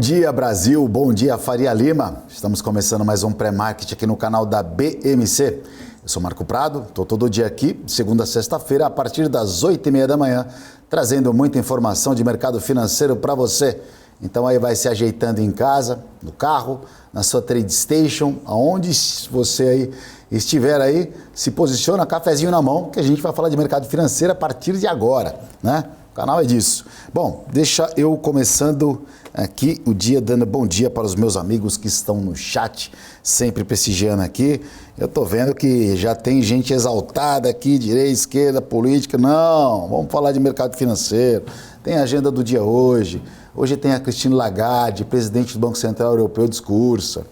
dia, Brasil. Bom dia, Faria Lima. Estamos começando mais um pré-market aqui no canal da BMC. Eu sou Marco Prado, estou todo dia aqui, segunda a sexta-feira, a partir das 8h30 da manhã, trazendo muita informação de mercado financeiro para você. Então aí vai se ajeitando em casa, no carro, na sua trade station, aonde você aí estiver aí, se posiciona, cafezinho na mão, que a gente vai falar de mercado financeiro a partir de agora, né? O canal é disso. Bom, deixa eu começando aqui o dia, dando bom dia para os meus amigos que estão no chat, sempre prestigiando aqui. Eu tô vendo que já tem gente exaltada aqui, direita, esquerda, política. Não, vamos falar de mercado financeiro. Tem a agenda do dia hoje. Hoje tem a Christine Lagarde, presidente do Banco Central Europeu, discursa.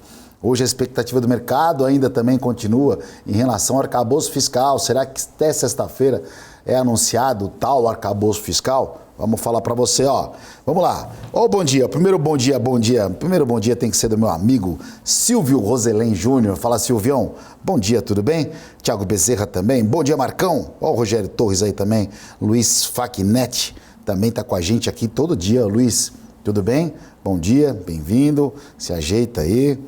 Hoje a expectativa do mercado ainda também continua em relação ao arcabouço fiscal. Será que até sexta-feira é anunciado o tal arcabouço fiscal? Vamos falar para você, ó. Vamos lá. Ó, bom dia. Primeiro bom dia. Primeiro bom dia tem que ser do meu amigo Silvio Roselém Júnior. Fala, Silvião. Bom dia, tudo bem? Thiago Bezerra também. Bom dia, Marcão. Ó, o Rogério Torres aí também. Luiz Facnet também tá com a gente aqui todo dia. Luiz, tudo bem? Bom dia, bem-vindo. Se ajeita aí.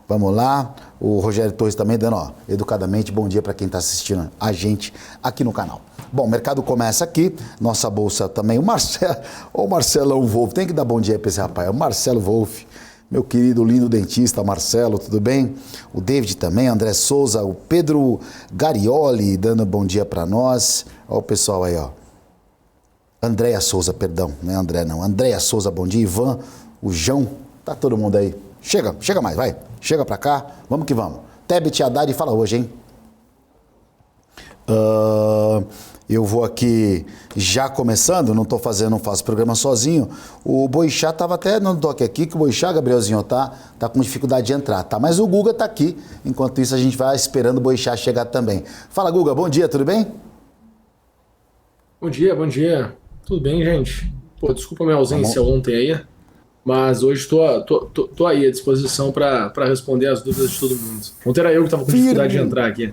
Vamos lá, o Rogério Torres também dando, ó, educadamente, bom dia para quem está assistindo a gente aqui no canal. Bom, o mercado começa aqui, nossa bolsa também, o Marcelão Wolff, tem que dar bom dia para esse rapaz, o Marcelo Wolff, meu querido lindo dentista Marcelo, tudo bem? O David também, André Souza, o Pedro Garioli dando bom dia para nós, ó o pessoal aí, ó. Andréia Souza, perdão, não é André não, Andréia Souza, bom dia, Ivan, o João, tá todo mundo aí. Chega mais, vai. Chega pra cá, vamos que vamos. Tebet Haddad fala hoje, hein? Eu vou aqui já começando, não faço programa sozinho. O Boixá tava até no toque aqui, que o Boixá, Gabrielzinho, tá com dificuldade de entrar, tá? Mas o Guga tá aqui, enquanto isso a gente vai esperando o Boixá chegar também. Fala, Guga, bom dia, tudo bem? Bom dia. Tudo bem, gente? Pô, desculpa a minha ausência ontem aí. Mas hoje tô aí à disposição para responder as dúvidas de todo mundo. Ontem era eu que estava com dificuldade de entrar aqui.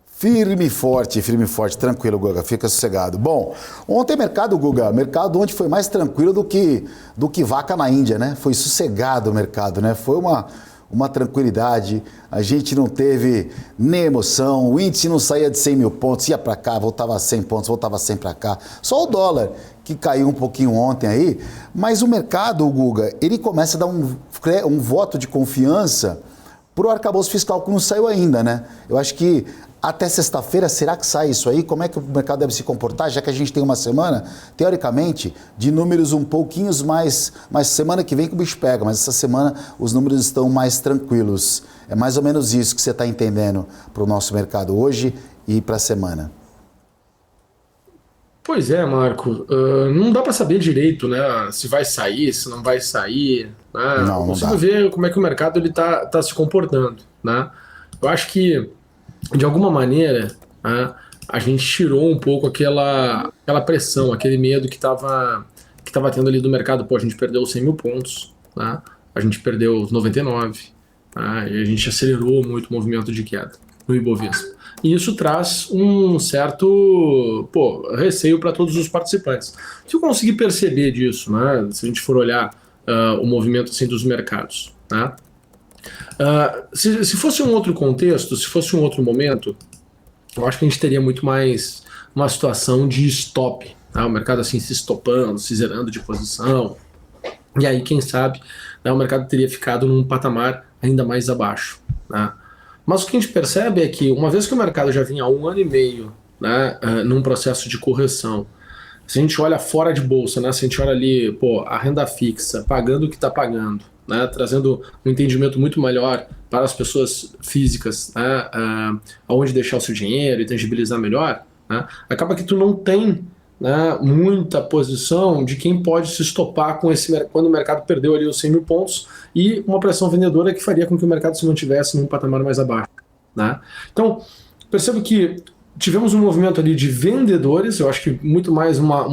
Firme e forte, tranquilo, Guga, fica sossegado. Bom, ontem Guga, mercado ontem foi mais tranquilo do que vaca na Índia, né? Foi sossegado o mercado, né? Foi uma tranquilidade, a gente não teve nem emoção, o índice não saía de 100 mil pontos, ia para cá, voltava a 100 pontos, voltava 100 para cá. Só o dólar, que caiu um pouquinho ontem aí, mas o mercado, o Guga, ele começa a dar um voto de confiança para o arcabouço fiscal que não saiu ainda, né? Eu acho que até sexta-feira, será que sai isso aí? Como é que o mercado deve se comportar? Já que a gente tem uma semana, teoricamente, de números um pouquinho mais semana que vem que o bicho pega, mas essa semana os números estão mais tranquilos. É mais ou menos isso que você está entendendo para o nosso mercado hoje e para a semana. Pois é, Marco. Não dá para saber direito, né? Se vai sair, se não vai sair. Né? Não consigo dá. ver como é que o mercado ele tá se comportando, né? Eu acho que de alguma maneira, né, a gente tirou um pouco aquela pressão, aquele medo que estava tendo ali do mercado. Pô, a gente perdeu os 100 mil pontos, né? A gente perdeu os 99, né? E a gente acelerou muito o movimento de queda no Ibovespa. E isso traz um certo receio para todos os participantes. Se eu conseguir perceber disso, né, se a gente for olhar o movimento assim, dos mercados, né? Se fosse um outro contexto, se fosse um outro momento, eu acho que a gente teria muito mais uma situação de stop, tá? O mercado assim se estopando, se zerando de posição, e aí quem sabe, né, o mercado teria ficado num patamar ainda mais abaixo, né? Mas o que a gente percebe é que uma vez que o mercado já vinha há 1 ano e meio, né, num processo de correção, se a gente olha fora de bolsa, né, se a gente olha ali, a renda fixa, pagando o que está pagando, né, trazendo um entendimento muito melhor para as pessoas físicas, né, aonde deixar o seu dinheiro e tangibilizar melhor, né, acaba que tu não tem, né, muita posição de quem pode se estopar com quando o mercado perdeu ali os 100 mil pontos e uma pressão vendedora que faria com que o mercado se mantivesse num patamar mais abaixo, né. Então, percebo que tivemos um movimento ali de vendedores, eu acho que muito mais uma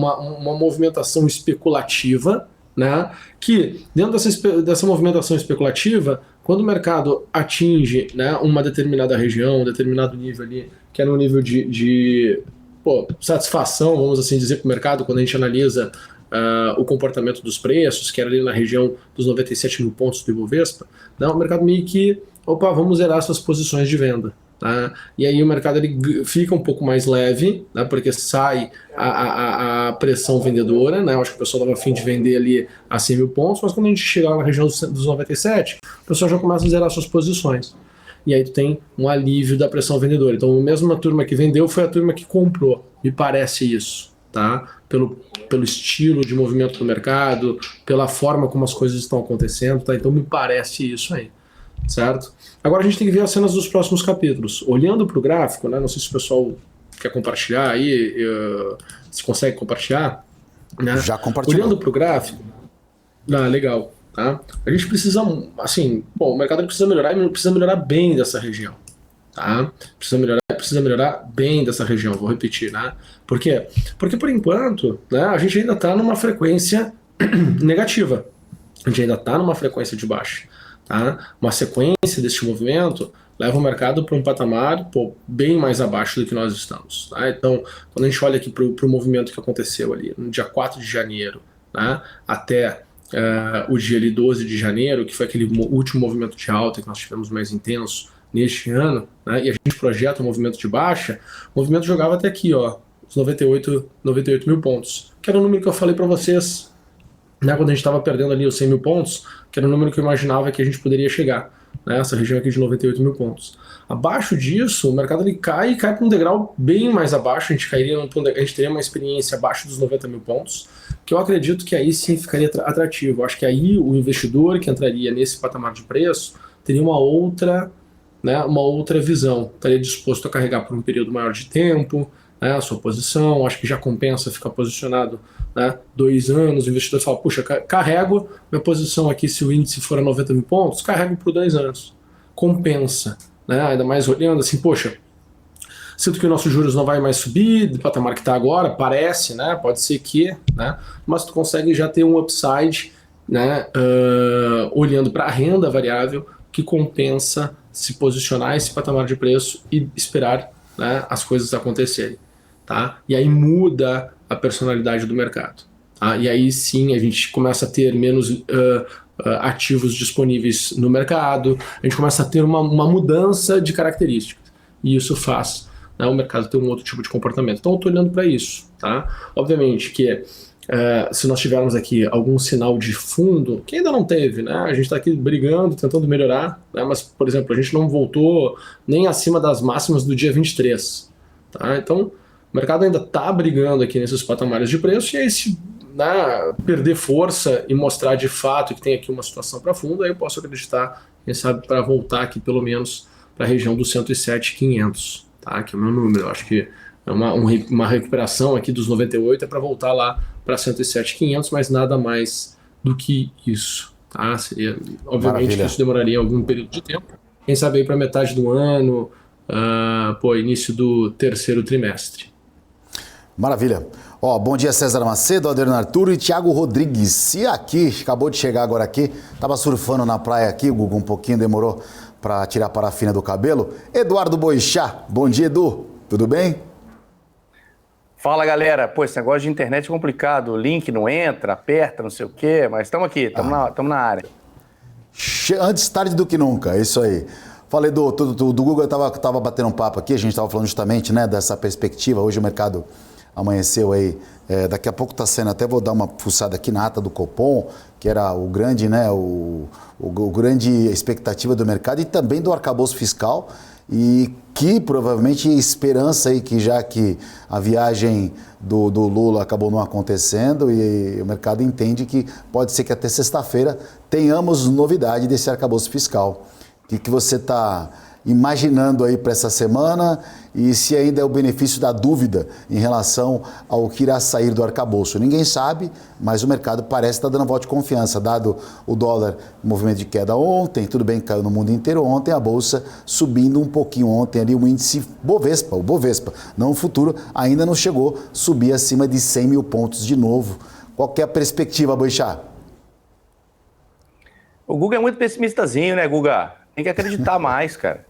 movimentação especulativa, né? Que dentro dessa movimentação especulativa, quando o mercado atinge, né, uma determinada região, um determinado nível ali, que é no nível de satisfação, vamos assim dizer, para o mercado, quando a gente analisa o comportamento dos preços, que era ali na região dos 97 mil pontos do Ibovespa, né, o mercado meio que, opa, vamos zerar suas posições de venda. Tá? E aí o mercado ele fica um pouco mais leve, né, porque sai a pressão vendedora, né, eu acho que o pessoal estava a fim de vender ali a 100 mil pontos, mas quando a gente chegar na região dos 97, o pessoal já começa a zerar suas posições. E aí tu tem um alívio da pressão vendedora. Então a mesma turma que vendeu foi a turma que comprou, me parece isso, tá? Pelo estilo de movimento do mercado, pela forma como as coisas estão acontecendo, tá? Então me parece isso aí. Certo? Agora a gente tem que ver as cenas dos próximos capítulos. Olhando para o gráfico, né, não sei se o pessoal quer compartilhar aí, se consegue compartilhar. Né? Já compartilhou. Olhando para o gráfico, legal. Tá? A gente precisa, assim, bom, o mercado precisa melhorar e precisa melhorar bem dessa região. Tá? Precisa melhorar bem dessa região, vou repetir. Né? Por quê? Porque por enquanto, né, a gente ainda está numa frequência negativa. A gente ainda está numa frequência de baixa. Tá? Uma sequência deste movimento leva o mercado para um patamar bem mais abaixo do que nós estamos. Tá? Então, quando a gente olha aqui para o movimento que aconteceu ali no dia 4 de janeiro, tá? Até o dia ali 12 de janeiro, que foi aquele último movimento de alta que nós tivemos mais intenso neste ano, né? E a gente projeta um movimento de baixa, o movimento jogava até aqui, ó, os 98 mil pontos, que era o número que eu falei para vocês, né, quando a gente estava perdendo ali os 100 mil pontos, que era o número que eu imaginava que a gente poderia chegar, né, essa região aqui de 98 mil pontos. Abaixo disso, o mercado ele cai para um degrau bem mais abaixo, a gente teria uma experiência abaixo dos 90 mil pontos, que eu acredito que aí sim ficaria atrativo. Eu acho que aí o investidor que entraria nesse patamar de preço teria uma outra visão, estaria disposto a carregar por um período maior de tempo, né, a sua posição, acho que já compensa ficar posicionado, né, 2 anos, o investidor fala, puxa, carrego minha posição aqui, se o índice for a 90 mil pontos, carrego por 2 anos, compensa, né, ainda mais olhando assim, poxa, sinto que o nosso juros não vai mais subir do patamar que está agora, parece, né, pode ser que, né, mas tu consegue já ter um upside, né, olhando para a renda variável, que compensa se posicionar esse patamar de preço e esperar, né, as coisas acontecerem. Tá? E aí muda a personalidade do mercado. Tá? E aí sim a gente começa a ter menos ativos disponíveis no mercado, a gente começa a ter uma mudança de características. E isso faz, né, o mercado ter um outro tipo de comportamento. Então eu estou olhando para isso. Tá? Obviamente que se nós tivermos aqui algum sinal de fundo, que ainda não teve, né? A gente está aqui brigando, tentando melhorar, né? Mas, por exemplo, a gente não voltou nem acima das máximas do dia 23. Tá? Então, o mercado ainda está brigando aqui nesses patamares de preço, e aí se, né, perder força e mostrar de fato que tem aqui uma situação para fundo, aí eu posso acreditar, quem sabe, para voltar aqui pelo menos para a região dos 107.500, tá? Que é o meu número. Eu acho que é uma recuperação aqui dos 98 para voltar lá para 107.500, mas nada mais do que isso. Tá? Seria, obviamente, que isso demoraria algum período de tempo. Quem sabe aí para metade do ano, início do terceiro trimestre. Maravilha. Bom dia, César Macedo, Adriano Arturo e Thiago Rodrigues. E aqui, acabou de chegar agora aqui, estava surfando na praia aqui, o Gugu um pouquinho demorou para tirar a parafina do cabelo. Eduardo Boixá. Bom dia, Edu. Tudo bem? Fala, galera. Pô, esse negócio de internet é complicado. O link não entra, aperta, não sei o quê, mas estamos aqui, estamos na área. Antes tarde do que nunca, é isso aí. Fala, Edu, do Google eu tava batendo um papo aqui, a gente estava falando justamente, né, dessa perspectiva. Hoje o mercado amanheceu aí, daqui a pouco está sendo, até vou dar uma fuçada aqui na ata do Copom, que era o grande, né, o grande expectativa do mercado e também do arcabouço fiscal, e que provavelmente esperança aí que já que a viagem do Lula acabou não acontecendo e o mercado entende que pode ser que até sexta-feira tenhamos novidade desse arcabouço fiscal. O que você está imaginando aí para essa semana e se ainda é o benefício da dúvida em relação ao que irá sair do arcabouço? Ninguém sabe, mas o mercado parece estar dando voto de confiança, dado o dólar em movimento de queda ontem, tudo bem que caiu no mundo inteiro ontem, a Bolsa subindo um pouquinho ontem ali, o índice Bovespa, não o futuro, ainda não chegou a subir acima de 100 mil pontos de novo. Qual que é a perspectiva, Boixá? O Guga é muito pessimistazinho, né, Guga? Tem que acreditar mais, cara.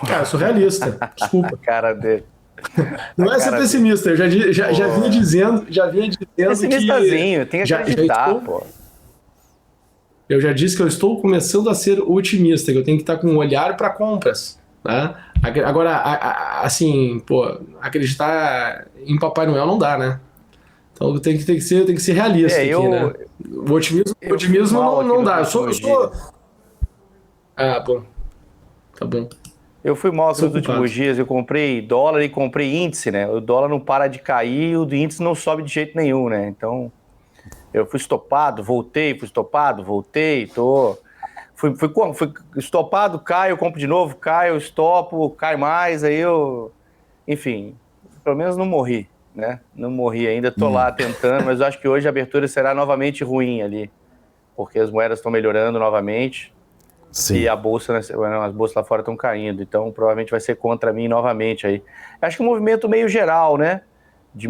Cara, eu sou realista. Desculpa. A cara dele. Não é ser pessimista, eu já vinha dizendo Pessimistazinho, tem que acreditar, pô. Eu já disse que eu estou começando a ser otimista, que eu tenho que estar com um olhar para compras, né? Agora, assim, pô, acreditar em Papai Noel não dá, né? Então tem que ser realista aqui, né? O otimismo não dá. Eu sou... Ah, bom. Tá bom. Eu fui mal nos últimos dias, eu comprei dólar e comprei índice, né? O dólar não para de cair e o índice não sobe de jeito nenhum, né? Então, eu fui estopado, voltei, Fui estopado, caio, compro de novo, caio, estopo, cai mais, aí eu... Enfim, pelo menos não morri, né? Não morri ainda, tô lá tentando, mas eu acho que hoje a abertura será novamente ruim ali, porque as moedas estão melhorando novamente. Sim. E a bolsa, né, as bolsas lá fora estão caindo, então provavelmente vai ser contra mim novamente aí. Acho que um movimento meio geral, né? De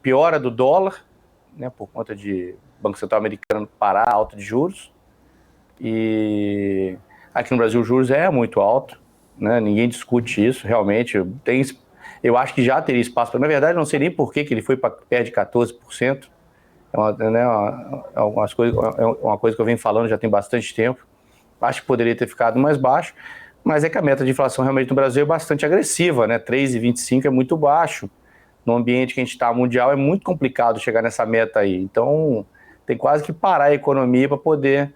piora do dólar, né? Por conta de Banco Central americano parar a alta de juros. E aqui no Brasil os juros é muito alto, né? Ninguém discute isso, realmente. Eu acho que já teria espaço. Na verdade, não sei nem por que ele foi para perto de 14%. É uma coisa que eu venho falando já tem bastante tempo. Acho que poderia ter ficado mais baixo, mas é que a meta de inflação realmente no Brasil é bastante agressiva, né? 3,25 é muito baixo. No ambiente que a gente está mundial é muito complicado chegar nessa meta aí. Então, tem quase que parar a economia para poder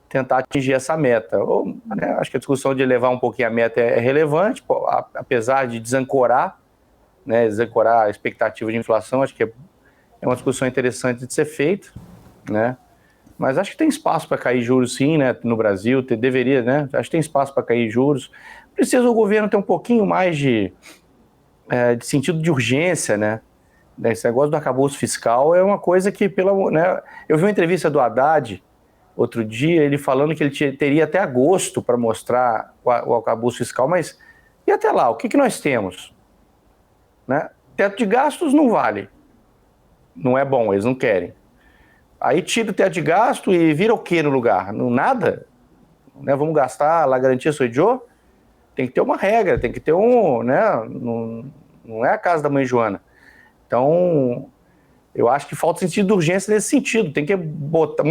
tentar atingir essa meta. Né, acho que a discussão de elevar um pouquinho a meta é relevante, apesar de desancorar, né, desancorar a expectativa de inflação, acho que é uma discussão interessante de ser feita, né? Mas acho que tem espaço para cair juros sim, né, no Brasil, deveria, né? Acho que tem espaço para cair juros. Precisa o governo ter um pouquinho mais de sentido de urgência, né? Esse negócio do arcabouço fiscal é uma coisa que, né, eu vi uma entrevista do Haddad outro dia, ele falando que ele teria até agosto para mostrar o arcabouço fiscal, mas e até lá, o que nós temos? Né? Teto de gastos não vale. Não é bom, eles não querem. Aí tira o teto de gasto e vira o que no lugar? Não, nada. Né? Vamos gastar lá, garantia sou Joe? Tem que ter uma regra, tem que ter né? Não é a casa da mãe Joana. Então, eu acho que falta sentido de urgência nesse sentido. Tem que botar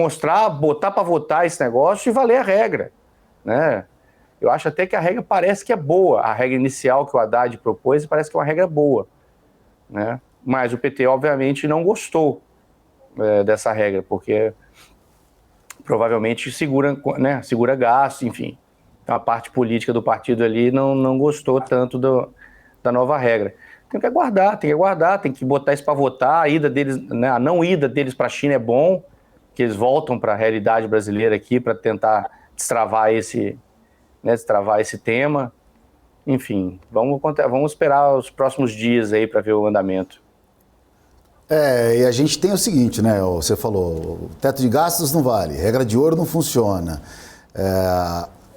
para votar esse negócio e valer a regra. Né? Eu acho até que a regra parece que é boa. A regra inicial que o Haddad propôs parece que é uma regra boa. Né? Mas o PT, obviamente, não gostou dessa regra, porque provavelmente segura gasto, enfim. Então a parte política do partido ali não gostou tanto da nova regra. Tem que aguardar, tem que botar isso para votar. A ida deles, né, a não ida deles para a China é bom, que eles voltam para a realidade brasileira aqui para tentar destravar esse tema. Enfim, vamos esperar os próximos dias aí para ver o andamento. E a gente tem o seguinte, né? Você falou, teto de gastos não vale, regra de ouro não funciona.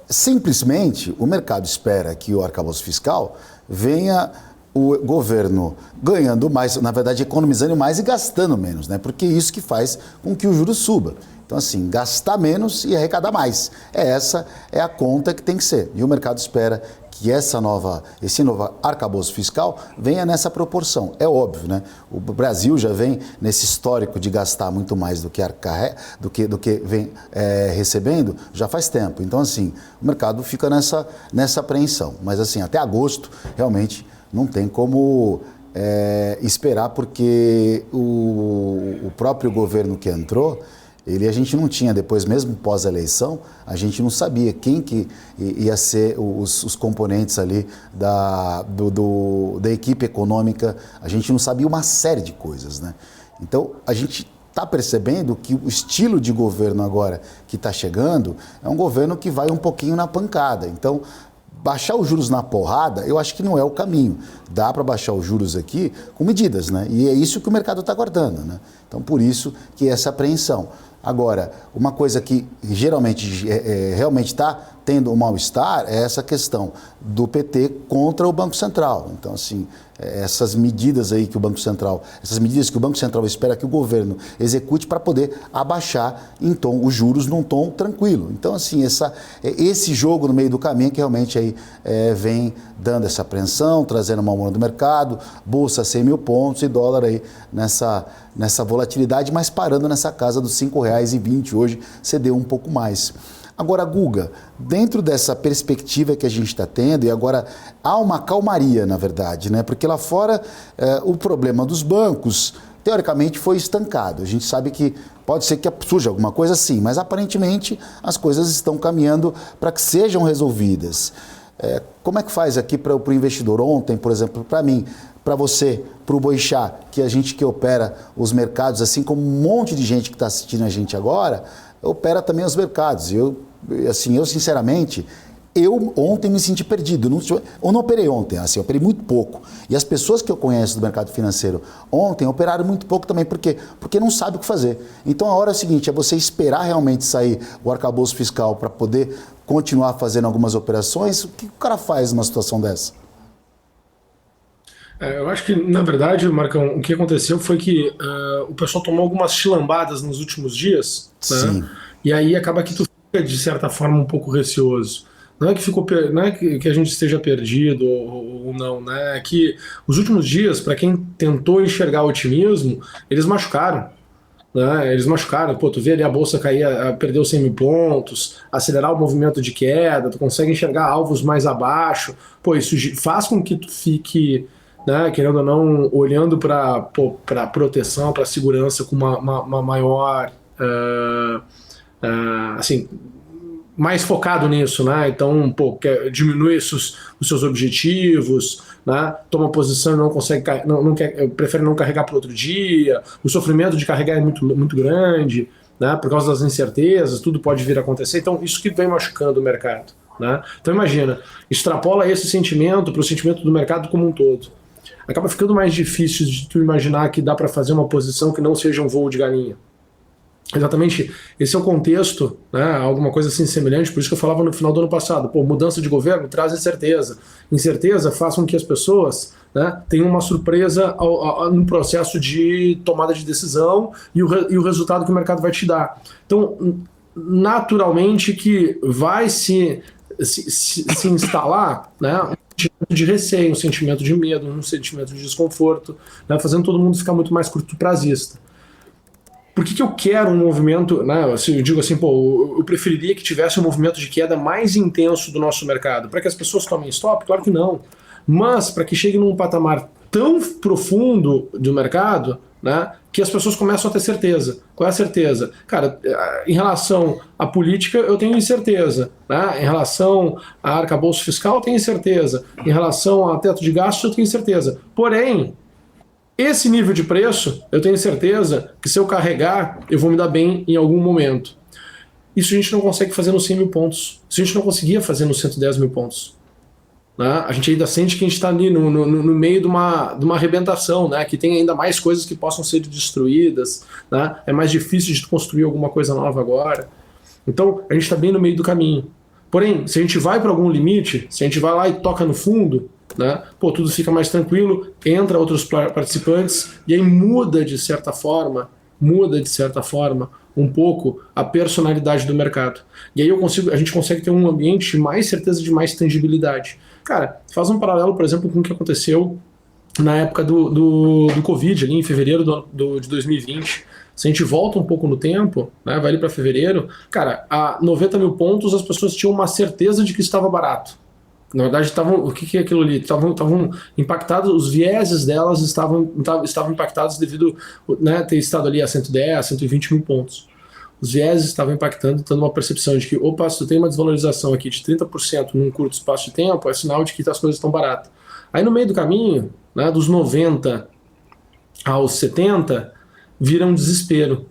Simplesmente o mercado espera que o arcabouço fiscal venha o governo ganhando mais, na verdade economizando mais e gastando menos, né? Porque é isso que faz com que o juros suba. Então assim, gastar menos e arrecadar mais. Essa é a conta que tem que ser. E o mercado espera que esse novo arcabouço fiscal venha nessa proporção. É óbvio, né? O Brasil já vem nesse histórico de gastar muito mais do que vem recebendo já faz tempo. Então, assim, o mercado fica nessa apreensão. Mas, assim, até agosto, realmente, não tem como esperar, porque o próprio governo que entrou, a gente não tinha, depois mesmo pós-eleição, a gente não sabia quem que ia ser os componentes ali da equipe econômica, a gente não sabia uma série de coisas, né? Então, a gente está percebendo que o estilo de governo agora que está chegando é um governo que vai um pouquinho na pancada. Então, baixar os juros na porrada, eu acho que não é o caminho. Dá para baixar os juros aqui com medidas, né? E é isso que o mercado está aguardando, né? Então, por isso que essa apreensão. Agora, uma coisa que geralmente realmente está tendo um mal-estar é essa questão do PT contra o Banco Central. Então, assim, essas medidas aí que o Banco Central, essas medidas que o Banco Central espera que o governo execute para poder abaixar os juros num tom tranquilo. Então, assim, esse jogo no meio do caminho que realmente aí vem dando essa apreensão, trazendo uma onda do mercado, bolsa 100 mil pontos e dólar aí nessa volatilidade, mas parando nessa casa dos R$ 5,20 hoje, cedeu um pouco mais. Agora, Guga, dentro dessa perspectiva que a gente está tendo, e agora há uma calmaria, na verdade, né? Porque lá fora o problema dos bancos, teoricamente, foi estancado. A gente sabe que pode ser que surja alguma coisa sim, mas aparentemente as coisas estão caminhando para que sejam resolvidas. Como é que faz aqui para o investidor? Ontem, por exemplo, para mim, para você, para o Boixá, que opera os mercados, assim como um monte de gente que está assistindo a gente agora, opera também os mercados. Eu sinceramente, ontem me senti perdido. Eu não operei ontem, assim, eu operei muito pouco. E as pessoas que eu conheço do mercado financeiro ontem operaram muito pouco também. Por quê? Porque não sabe o que fazer. Então a hora é a seguinte, é você esperar realmente sair o arcabouço fiscal para poder continuar fazendo algumas operações. O que o cara faz numa situação dessa? Eu acho que, na verdade, Marcão, o que aconteceu foi que o pessoal tomou algumas chilambadas nos últimos dias, né? E aí acaba que tu fica, de certa forma, um pouco receoso. Não é que a gente esteja perdido ou não, né? É que os últimos dias, para quem tentou enxergar otimismo, eles machucaram. Né? Eles machucaram. Pô, tu vê ali a bolsa cair, perdeu 100 mil pontos, acelerar o movimento de queda, tu consegue enxergar alvos mais abaixo. Pô, isso faz com que tu fique, né, querendo ou não, olhando para proteção, para segurança com uma maior, assim, mais focado nisso, né? Então, diminui os seus objetivos, né? Toma posição e não consegue, prefere não carregar para outro dia. O sofrimento de carregar é muito, muito grande, né? Por causa das incertezas, tudo pode vir a acontecer. Então, isso que vem machucando o mercado, né? Então, imagina, extrapola esse sentimento para o sentimento do mercado como um todo. Acaba ficando mais difícil de tu imaginar que dá para fazer uma posição que não seja um voo de galinha. Exatamente, esse é o contexto, né, alguma coisa assim semelhante, por isso que eu falava no final do ano passado, mudança de governo traz incerteza. Incerteza faz com que as pessoas, né, tenham uma surpresa no processo de tomada de decisão e o resultado que o mercado vai te dar. Então, naturalmente que vai se instalar, né, um sentimento de receio, um sentimento de medo, um sentimento de desconforto, né, fazendo todo mundo ficar muito mais curto-prazista. Por que eu quero um movimento, né? Eu digo assim, eu preferiria que tivesse um movimento de queda mais intenso do nosso mercado. Para que as pessoas tomem stop? Claro que não. Mas para que chegue num patamar tão profundo do mercado, né, que as pessoas começam a ter certeza. Qual é a certeza? Cara, em relação à política, eu tenho incerteza. Né? Em relação a arcabouço fiscal, eu tenho incerteza. Em relação a teto de gastos, eu tenho incerteza. Porém, esse nível de preço, eu tenho certeza que se eu carregar, eu vou me dar bem em algum momento. Isso a gente não consegue fazer nos 100 mil pontos. Isso a gente não conseguia fazer nos 110 mil pontos. Né? A gente ainda sente que a gente está ali no meio de uma arrebentação, né? Que tem ainda mais coisas que possam ser destruídas. Né? É mais difícil de construir alguma coisa nova agora. Então, a gente está bem no meio do caminho. Porém, se a gente vai para algum limite, se a gente vai lá e toca no fundo, né, tudo fica mais tranquilo, entra outros participantes e aí muda de certa forma um pouco a personalidade do mercado. E aí a gente consegue ter um ambiente de mais certeza, de mais tangibilidade. Cara, faz um paralelo, por exemplo, com o que aconteceu na época do Covid, ali em fevereiro de 2020. Se a gente volta um pouco no tempo, né, vai ali para fevereiro, cara, a 90 mil pontos as pessoas tinham uma certeza de que estava barato. Na verdade, o que é aquilo ali? Estavam impactados, os vieses delas estavam impactados devido, né, ter estado ali a 110, 120 mil pontos. Os vieses estavam impactando, dando uma percepção de que, opa, se tu tem uma desvalorização aqui de 30% num curto espaço de tempo, é sinal de que as coisas estão baratas. Aí no meio do caminho, né, dos 90 aos 70, vira um desespero.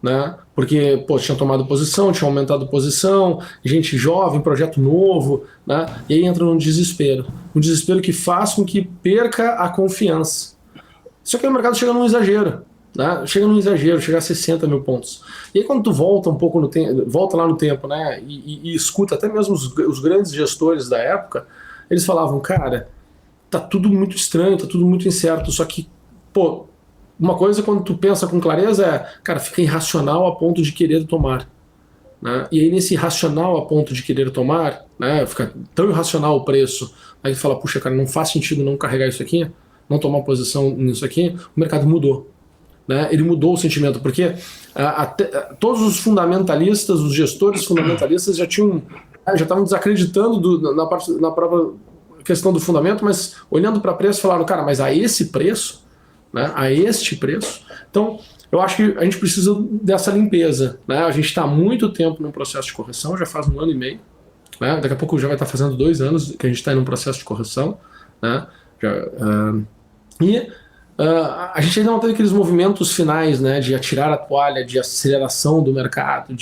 Né? Porque tinha tomado posição, tinha aumentado posição, gente jovem, projeto novo, né? E aí entra num desespero. Um desespero que faz com que perca a confiança. Só que o mercado chega num exagero. né? Chega num exagero, chega a 60 mil pontos. E aí quando tu volta um pouco no tempo, volta lá no tempo, né, e escuta até mesmo os grandes gestores da época, eles falavam, cara, tá tudo muito estranho, tá tudo muito incerto, só que, pô, uma coisa quando tu pensa com clareza é, cara, fica irracional a ponto de querer tomar. Né? E aí nesse irracional a ponto de querer tomar, né, fica tão irracional o preço, aí tu fala, puxa, cara, não faz sentido não carregar isso aqui, não tomar posição nisso aqui, o mercado mudou. Né? Ele mudou o sentimento, porque todos os fundamentalistas, os gestores fundamentalistas já estavam desacreditando na própria questão do fundamento, mas olhando para preço falaram, cara, mas a esse preço, né, a este preço, então eu acho que a gente precisa dessa limpeza. Né? A gente está há muito tempo num processo de correção, já faz 1 ano e meio, né? Daqui a pouco já vai estar fazendo 2 anos que a gente está em um processo de correção, né? A gente ainda não teve aqueles movimentos finais, né, de atirar a toalha, de aceleração do mercado,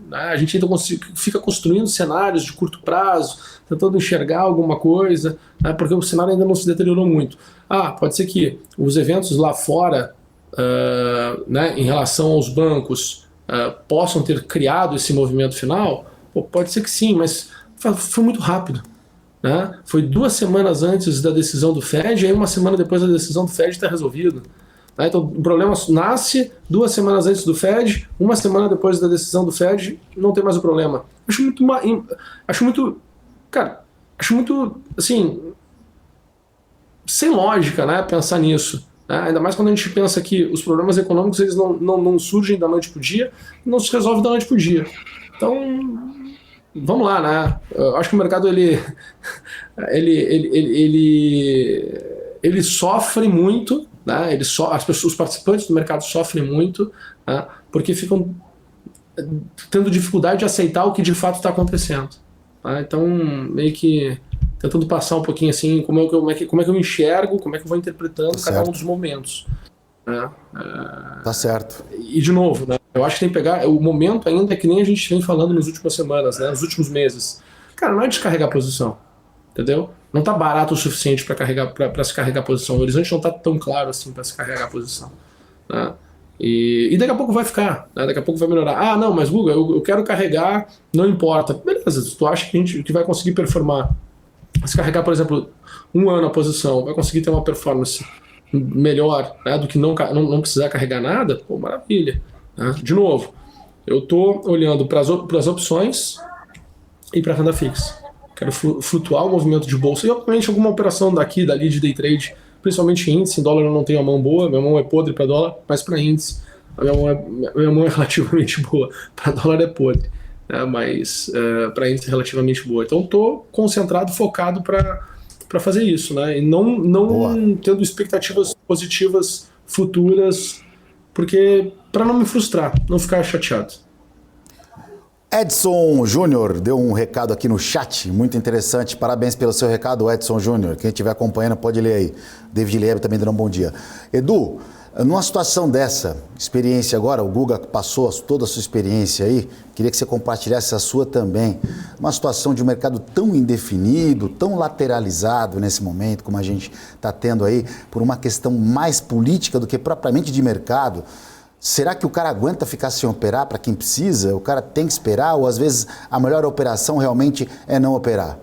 né, a gente ainda fica construindo cenários de curto prazo, tentando enxergar alguma coisa, né, porque o cenário ainda não se deteriorou muito. Pode ser que os eventos lá fora, né, em relação aos bancos, possam ter criado esse movimento final? Pô, pode ser que sim, mas foi muito rápido. Né? Foi 2 semanas antes da decisão do Fed, e aí 1 semana depois da decisão do Fed está resolvido. Né? Então o problema nasce 2 semanas antes do Fed, 1 semana depois da decisão do Fed, não tem mais o problema. Acho muito, assim, sem lógica, né, pensar nisso. Né? Ainda mais quando a gente pensa que os problemas econômicos eles não surgem da noite para o dia, não se resolvem da noite para o dia. Então, vamos lá, né? Eu acho que o mercado ele sofre muito, né? Os participantes do mercado sofrem muito, né? Porque ficam tendo dificuldade de aceitar o que de fato está acontecendo. Tá? Então, meio que tentando passar um pouquinho assim, como é que eu enxergo, como é que eu vou interpretando cada um dos momentos. Né? Tá certo. E de novo, né? Eu acho que tem que pegar. O momento ainda é que nem a gente vem falando nas últimas semanas, né? Nos últimos meses. Cara, não é descarregar a posição. Entendeu? Não tá barato o suficiente para se carregar a posição. O horizonte não tá tão claro assim para se carregar a posição. Né? E daqui a pouco vai ficar. Né? Daqui a pouco vai melhorar. Não, mas Guga, eu quero carregar, não importa. Beleza, se tu acha que vai conseguir performar, se carregar, por exemplo, 1 ano a posição, vai conseguir ter uma performance melhor, né, do que não precisar carregar nada, pô, maravilha. Né? De novo, eu estou olhando para as opções e para a renda fixa. Quero flutuar o movimento de bolsa e, obviamente, alguma operação daqui, dali de day trade, principalmente índice. Em dólar eu não tenho a mão boa, minha mão é podre para dólar, mas para índice a minha mão é relativamente boa. Para dólar é podre, né? Mas para índice é relativamente boa. Então estou concentrado, focado para fazer isso, né? E não tendo expectativas positivas futuras, porque para não me frustrar, não ficar chateado. Edson Júnior deu um recado aqui no chat, muito interessante. Parabéns pelo seu recado, Edson Júnior. Quem estiver acompanhando pode ler aí. David Lieb também dando um bom dia. Edu, numa situação dessa, experiência agora, o Guga passou toda a sua experiência aí, queria que você compartilhasse a sua também. Uma situação de um mercado tão indefinido, tão lateralizado nesse momento, como a gente está tendo aí, por uma questão mais política do que propriamente de mercado. Será que o cara aguenta ficar sem operar para quem precisa? O cara tem que esperar? Ou às vezes a melhor operação realmente é não operar?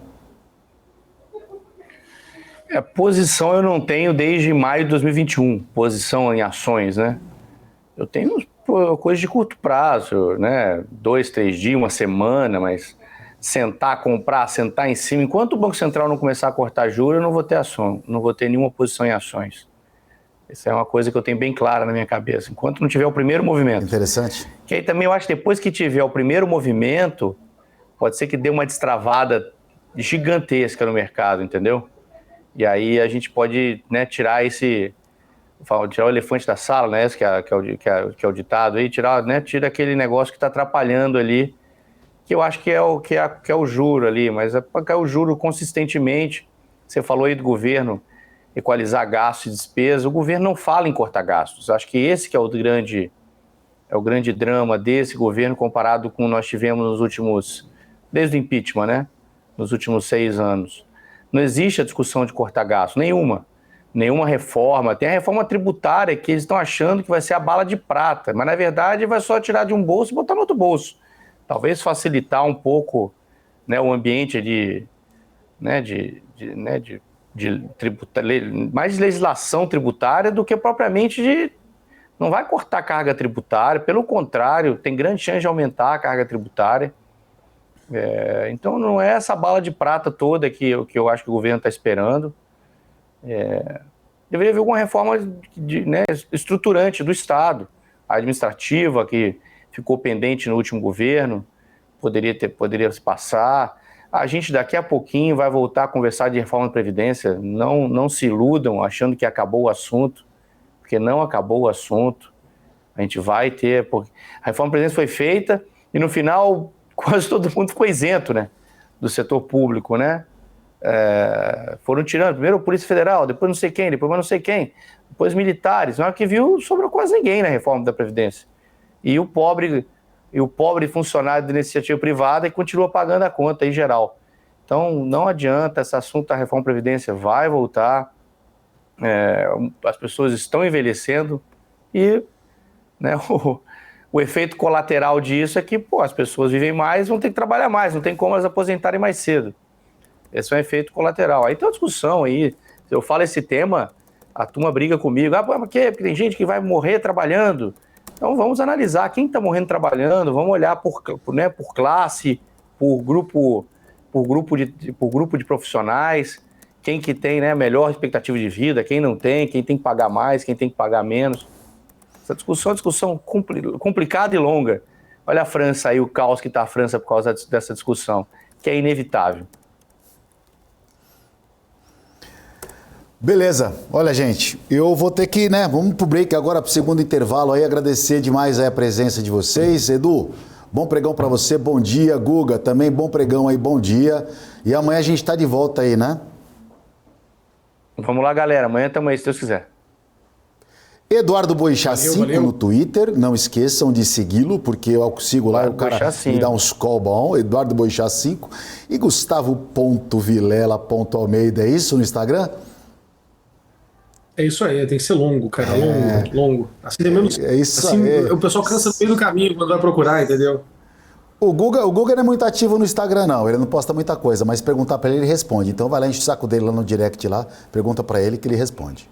Posição eu não tenho desde maio de 2021, posição em ações, né? Eu tenho coisa de curto prazo, né? 2, 3 dias, 1 semana, mas sentar, comprar, sentar em cima. Enquanto o Banco Central não começar a cortar juros, eu não vou ter ação, não vou ter nenhuma posição em ações. Essa é uma coisa que eu tenho bem clara na minha cabeça. Enquanto não tiver o primeiro movimento. Interessante. Que aí também eu acho que depois que tiver o primeiro movimento, pode ser que dê uma destravada gigantesca no mercado, entendeu? E aí a gente pode, né, tirar o elefante da sala, né, que é o ditado aí, tira aquele negócio que está atrapalhando ali, que eu acho que é o juro ali, mas é para cair o juro consistentemente. Você falou aí do governo equalizar gastos e despesas, o governo não fala em cortar gastos. Acho que esse que é o grande drama desse governo comparado com o que nós tivemos desde o impeachment, né? Nos últimos 6 anos. Não existe a discussão de cortar gastos, nenhuma. nenhuma reforma. Tem a reforma tributária que eles estão achando que vai ser a bala de prata, mas na verdade vai só tirar de um bolso e botar no outro bolso. Talvez facilitar um pouco, né, o ambiente mais legislação tributária do que propriamente não vai cortar a carga tributária, pelo contrário, tem grande chance de aumentar a carga tributária. Então não é essa bala de prata toda que eu acho que o governo está esperando. Deveria haver alguma reforma estruturante do Estado, administrativa, que ficou pendente no último governo, poderia se passar. A gente daqui a pouquinho vai voltar a conversar de reforma da Previdência. Não se iludam achando que acabou o assunto, porque não acabou o assunto. A gente vai ter... A reforma da Previdência foi feita e no final quase todo mundo ficou isento, né, do setor público, né? Foram tirando, primeiro a Polícia Federal, depois não sei quem, depois não sei quem, depois militares. Na hora que viu, sobrou quase ninguém na reforma da Previdência. E o pobre funcionário da iniciativa privada continua pagando a conta em geral. Então, não adianta, esse assunto da reforma da Previdência vai voltar, as pessoas estão envelhecendo e, né, o efeito colateral disso é que as pessoas vivem mais, vão ter que trabalhar mais, não tem como elas aposentarem mais cedo. Esse é um efeito colateral. Aí tem uma discussão aí, se eu falo esse tema, a turma briga comigo, por quê? Porque tem gente que vai morrer trabalhando. Então vamos analisar quem está morrendo trabalhando, vamos olhar por classe, por grupo de profissionais, quem que tem, né, melhor expectativa de vida, quem não tem, quem tem que pagar mais, quem tem que pagar menos. Essa discussão é uma discussão complicada e longa. Olha a França aí, o caos que está a França por causa dessa discussão, que é inevitável. Beleza, olha gente, eu vou ter que, né, vamos pro break agora, pro segundo intervalo aí, agradecer demais aí a presença de vocês. Edu, bom pregão para você, bom dia. Guga, também bom pregão aí, bom dia. E amanhã a gente tá de volta aí, né? Vamos lá, galera, amanhã estamos aí, se Deus quiser. Eduardo Boixá 5 no Twitter, não esqueçam de segui-lo, porque eu sigo lá e o cara me dá uns call bom, Eduardo Boixá 5. E Gustavo.vilela.almeida, é isso no Instagram? É isso aí, tem que ser longo, cara, longo. Assim, mesmo, isso assim, aí. O pessoal cansa no meio do caminho quando vai procurar, entendeu? O Guga não é muito ativo no Instagram, não, ele não posta muita coisa, mas perguntar pra ele, ele responde. Então vai lá, enche o saco dele lá no direct lá, pergunta pra ele que ele responde.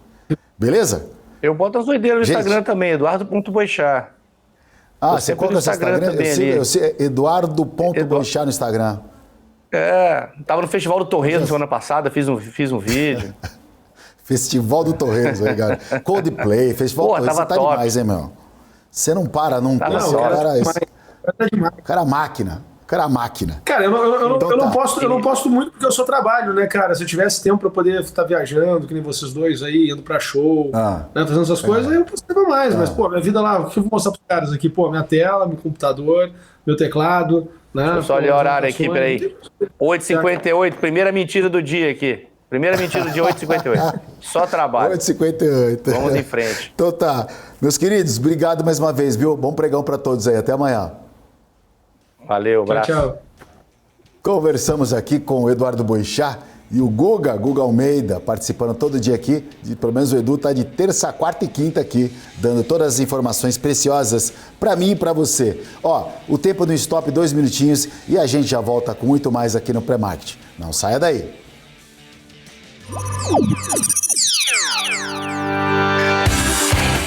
Beleza? Eu boto as doideiras no Instagram também, Eduardo.boixá. Você coloca o Instagram também eu sei, Eduardo.boixá no Instagram. Tava no Festival do Torresmo semana passada, fiz um vídeo. Festival do Torresmo, aí, cara. Coldplay, Festival do Torresmo, você tá demais, hein, meu? Você não para nunca. Cara, máquina. Cara, eu não posto muito porque eu só trabalho, né, cara? Se eu tivesse tempo pra poder estar viajando, que nem vocês dois aí, indo pra show, né, fazendo essas coisas, aí eu postava mais. Mas, minha vida lá, o que eu vou mostrar pros caras aqui? Minha tela, meu computador, meu teclado, né? Deixa eu só olhar o horário aqui, peraí. 8h58, primeira mentira do dia aqui. Primeira mentira do dia, 8h58. Só trabalho. 8h58. Vamos em frente. Então tá. Meus queridos, obrigado mais uma vez, viu? Bom pregão pra todos aí. Até amanhã. Valeu, abraço. Tchau. Conversamos aqui com o Eduardo Boixá e o Guga Almeida, participando todo dia aqui. Pelo menos o Edu tá de terça, quarta e quinta aqui, dando todas as informações preciosas para mim e para você. O tempo do stop, 2 minutinhos, e a gente já volta com muito mais aqui no Pré-Market. Não saia daí.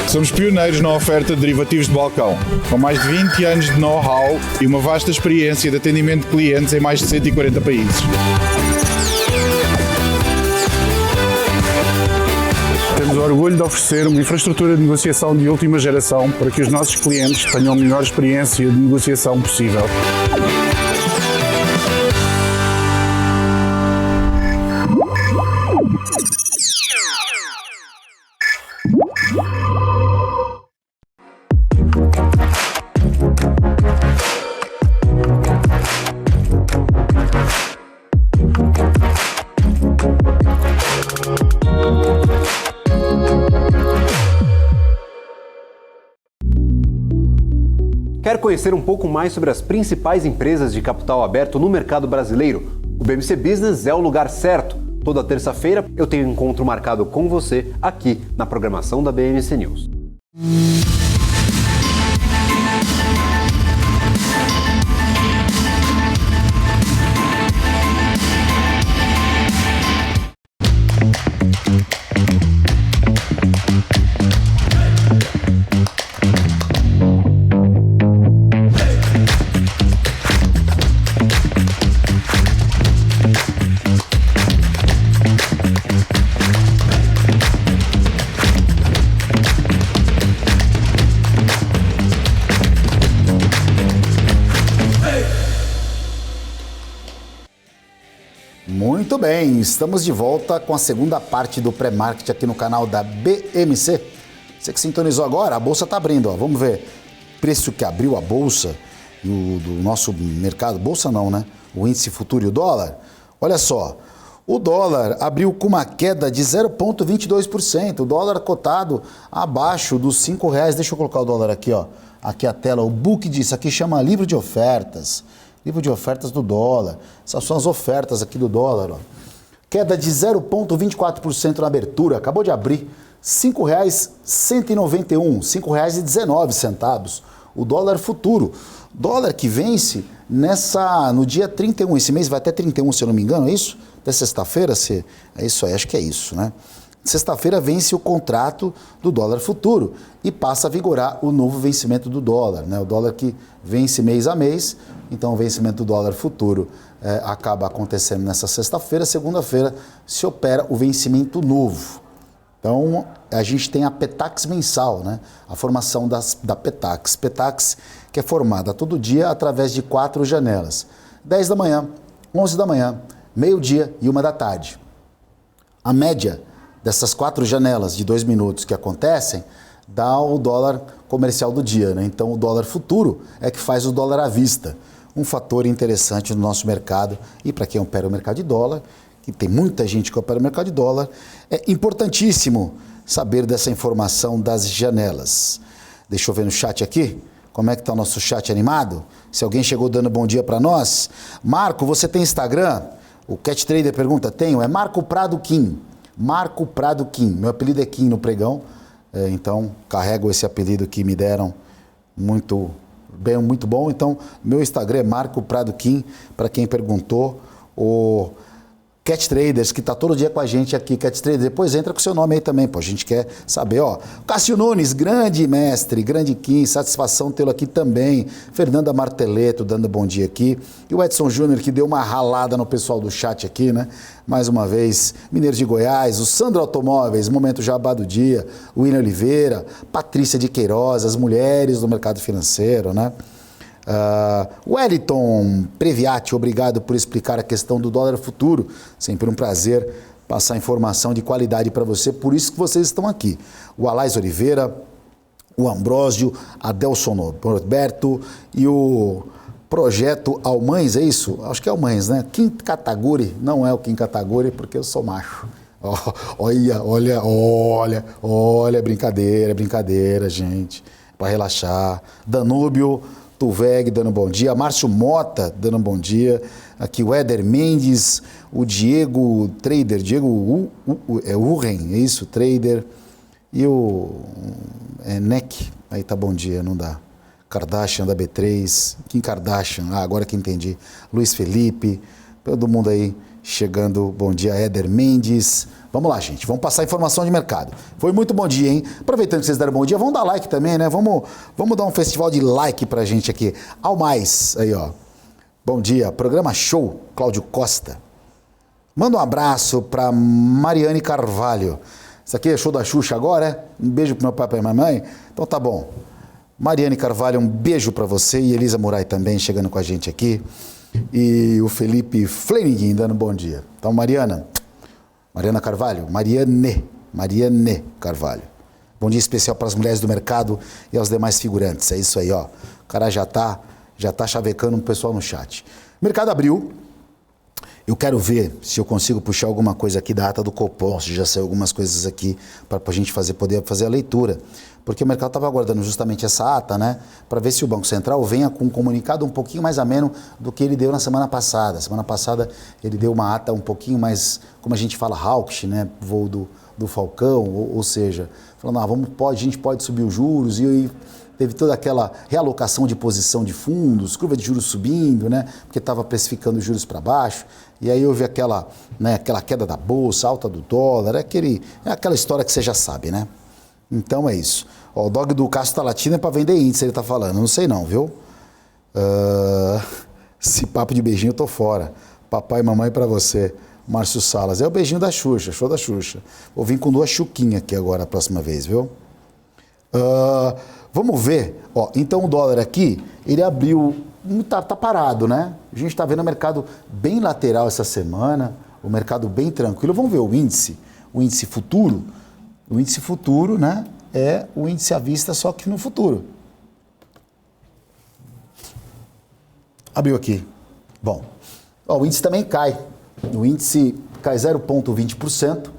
Somos pioneiros na oferta de derivativos de balcão, com mais de 20 anos de know-how e uma vasta experiência de atendimento de clientes em mais de 140 países. Temos o orgulho de oferecer uma infraestrutura de negociação de última geração para que os nossos clientes tenham a melhor experiência de negociação possível. Quer conhecer um pouco mais sobre as principais empresas de capital aberto no mercado brasileiro? O BMC Business é o lugar certo. Toda terça-feira eu tenho um encontro marcado com você aqui na programação da BMC News. Muito bem, estamos de volta com a segunda parte do pré-market aqui no canal da BMC. Você que sintonizou agora, a bolsa está abrindo, ó. Vamos ver preço que abriu a bolsa do nosso mercado. Bolsa não, né? O índice futuro e o dólar. Olha só, o dólar abriu com uma queda de 0,22%. O dólar cotado abaixo dos R$5. Deixa eu colocar o dólar aqui, ó. Aqui a tela, o book disso aqui chama livro de ofertas. Livro de ofertas do dólar. Essas são as ofertas aqui do dólar, ó. Queda de 0,24% na abertura. Acabou de abrir. R$ 5,191, R$ 5,19. O dólar futuro. Dólar que vence no dia 31. Esse mês vai até 31, se eu não me engano, é isso? Até sexta-feira? É isso aí, acho que é isso, né? Sexta-feira vence o contrato do dólar futuro e passa a vigorar o novo vencimento do dólar, né? O dólar que vence mês a mês, então o vencimento do dólar futuro acaba acontecendo nessa sexta-feira. Segunda-feira se opera o vencimento novo. Então a gente tem a Petax mensal, né? A formação da Petax. Petax que é formada todo dia através de 4 janelas. 10 da manhã, 11 da manhã, meio-dia e 1 da tarde. A média dessas 4 janelas de 2 minutos que acontecem, dá o dólar comercial do dia, né? Então o dólar futuro é que faz o dólar à vista. Um fator interessante no nosso mercado e para quem opera o mercado de dólar, que tem muita gente que opera o mercado de dólar, é importantíssimo saber dessa informação das janelas. Deixa eu ver no chat aqui, como é que está o nosso chat animado? Se alguém chegou dando bom dia para nós. Marco, você tem Instagram? O Cat Trader pergunta, tenho, é Marco Prado Kim. Marco Prado Kim, meu apelido é Kim no pregão, então carrego esse apelido que me deram muito bom. Então meu Instagram é Marco Prado Kim, para quem perguntou. O Cat Traders, que está todo dia com a gente aqui, Cat Traders, depois entra com o seu nome aí também, pô, a gente quer saber, ó. Cássio Nunes, grande mestre, grande Kim, satisfação tê-lo aqui também. Fernanda Marteleto dando bom dia aqui. E o Edson Júnior, que deu uma ralada no pessoal do chat aqui, né? Mais uma vez, Mineiros de Goiás, o Sandro Automóveis, Momento Jabá do Dia, o William Oliveira, Patrícia de Queiroz, as mulheres do mercado financeiro, né? Wellington Previati, obrigado por explicar a questão do dólar futuro. Sempre um prazer passar informação de qualidade para você, por isso que vocês estão aqui. O Alais Oliveira, o Ambrósio, Adelson Norberto e o Projeto Almães, é isso? Acho que é Almães, né? Kim Kataguri, não é o Kim Kataguri porque eu sou macho. Olha, brincadeira, gente, para relaxar. Danúbio Tuveg dando bom dia, Márcio Mota dando bom dia, aqui o Éder Mendes, o Diego Trader, Urren, é isso, Trader, e o Neck, aí tá bom dia, não dá, Kardashian da B3, Kim Kardashian, agora que entendi, Luiz Felipe, todo mundo aí chegando, bom dia, Éder Mendes. Vamos lá, gente, vamos passar informação de mercado. Foi muito bom dia, hein? Aproveitando que vocês deram bom dia, vamos dar like também, né? Vamos dar um festival de like pra gente aqui. Ao mais, aí, ó. Bom dia, programa show, Cláudio Costa. Manda um abraço pra Mariane Carvalho. Isso aqui é show da Xuxa agora, é? Um beijo pro meu papai e minha mãe. Então tá bom. Mariane Carvalho, um beijo pra você e Elisa Murai também chegando com a gente aqui. E o Felipe Flanagan dando bom dia. Então, Mariana Carvalho, Mariane Carvalho. Bom dia especial para as mulheres do mercado e aos demais figurantes. É isso aí, ó. O cara já tá chavecando o pessoal no chat. O mercado abriu Eu quero ver se eu consigo puxar alguma coisa aqui da ata do Copom, se já saiu algumas coisas aqui para a gente poder fazer a leitura. Porque o mercado estava aguardando justamente essa ata, né? Para ver se o Banco Central venha com um comunicado um pouquinho mais ameno do que ele deu na semana passada. Semana passada ele deu uma ata um pouquinho mais, como a gente fala, hawkish, né? Voo do Falcão, ou seja, falando, a gente pode subir os juros e teve toda aquela realocação de posição de fundos, curva de juros subindo, né? Porque estava precificando os juros para baixo. E aí houve aquela queda da bolsa, alta do dólar, aquela história que você já sabe, né? Então é isso. Ó, o dog do Castro tá latindo é para vender índice, ele tá falando. Não sei não, viu? Esse papo de beijinho eu tô fora. Papai e mamãe para você. Márcio Salas. É o beijinho da Xuxa, show da Xuxa. Vou vir com 2 chuquinhas aqui agora a próxima vez, viu? Vamos ver. Ó, então o dólar aqui, ele abriu, tá parado, né? A gente está vendo o mercado bem lateral essa semana, o mercado bem tranquilo. Vamos ver o índice futuro. O índice futuro, né, é o índice à vista, só que no futuro. Abriu aqui. Bom, ó, o índice também cai. O índice cai 0,20%,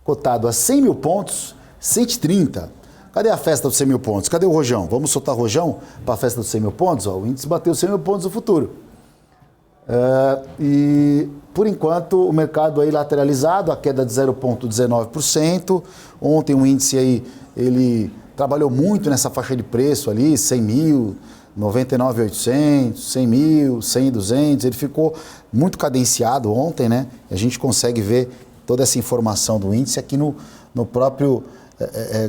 cotado a 100 mil pontos, 130. Cadê a festa dos 100 mil pontos? Cadê o rojão? Vamos soltar rojão para a festa dos 100 mil pontos? Ó, o índice bateu 100 mil pontos no futuro. E, por enquanto, o mercado aí lateralizado, a queda de 0,19%. Ontem o índice aí, ele trabalhou muito nessa faixa de preço ali, 100 mil, 99,800, 100 mil, 100,200. Ele ficou muito cadenciado ontem, né? A gente consegue ver toda essa informação do índice aqui no próprio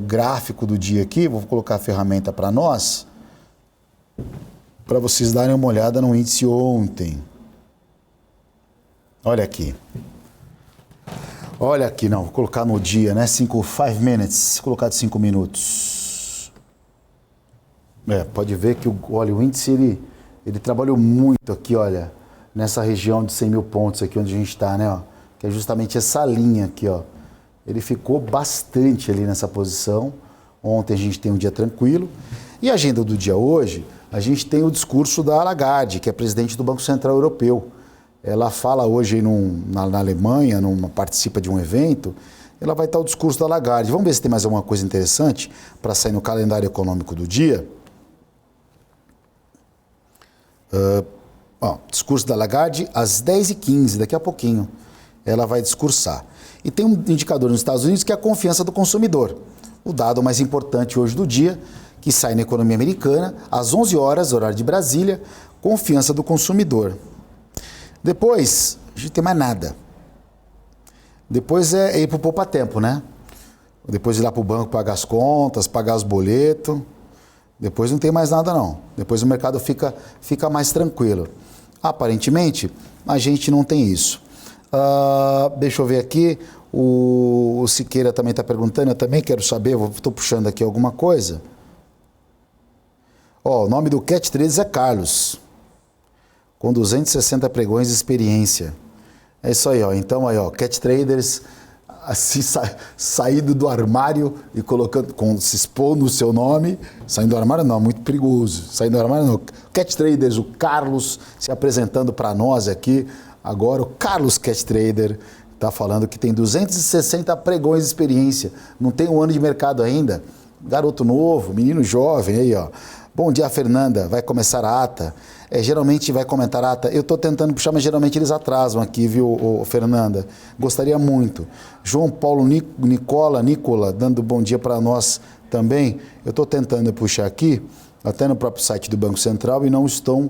gráfico do dia aqui. Vou colocar a ferramenta para nós, para vocês darem uma olhada no índice ontem. Olha aqui. Olha aqui, não, vou colocar no dia, né? 5 minutes, colocar de 5 minutos. Pode ver que o índice, ele trabalhou muito aqui, olha, nessa região de 100 mil pontos aqui onde a gente está, né? Ó, que é justamente essa linha aqui, ó. Ele ficou bastante ali nessa posição. Ontem a gente tem um dia tranquilo. E a agenda do dia hoje, a gente tem o discurso da Lagarde, que é presidente do Banco Central Europeu. Ela fala hoje na Alemanha, participa de um evento, ela vai estar o discurso da Lagarde. Vamos ver se tem mais alguma coisa interessante para sair no calendário econômico do dia. Discurso da Lagarde às 10h15, daqui a pouquinho. Ela vai discursar. E tem um indicador nos Estados Unidos que é a confiança do consumidor. O dado mais importante hoje do dia, que sai na economia americana, às 11 horas, horário de Brasília, confiança do consumidor. Depois, a gente tem mais nada. Depois é ir para o poupa-tempo, né? Depois ir lá para o banco pagar as contas, pagar os boletos. Depois não tem mais nada, não. Depois o mercado fica mais tranquilo. Aparentemente, a gente não tem isso. Deixa eu ver aqui. O Siqueira também está perguntando, eu também quero saber, estou puxando aqui alguma coisa. O nome do Cat Traders é Carlos, com 260 pregões de experiência. É isso aí, ó. Então aí, ó, Cat Traders, assim, saído do armário e se expondo o seu nome. Saindo do armário não, muito perigoso. Saindo do armário não. Cat Traders, o Carlos se apresentando para nós aqui. Agora o Carlos Cat Trader está falando que tem 260 pregões de experiência. Não tem um ano de mercado ainda. Garoto novo, menino jovem aí, ó. Bom dia, Fernanda. Vai começar a ata. Geralmente vai comentar a ata. Eu estou tentando puxar, mas geralmente eles atrasam aqui, viu, Fernanda? Gostaria muito. João Paulo Nicola, dando bom dia para nós também. Eu estou tentando puxar aqui, até no próprio site do Banco Central, e não estou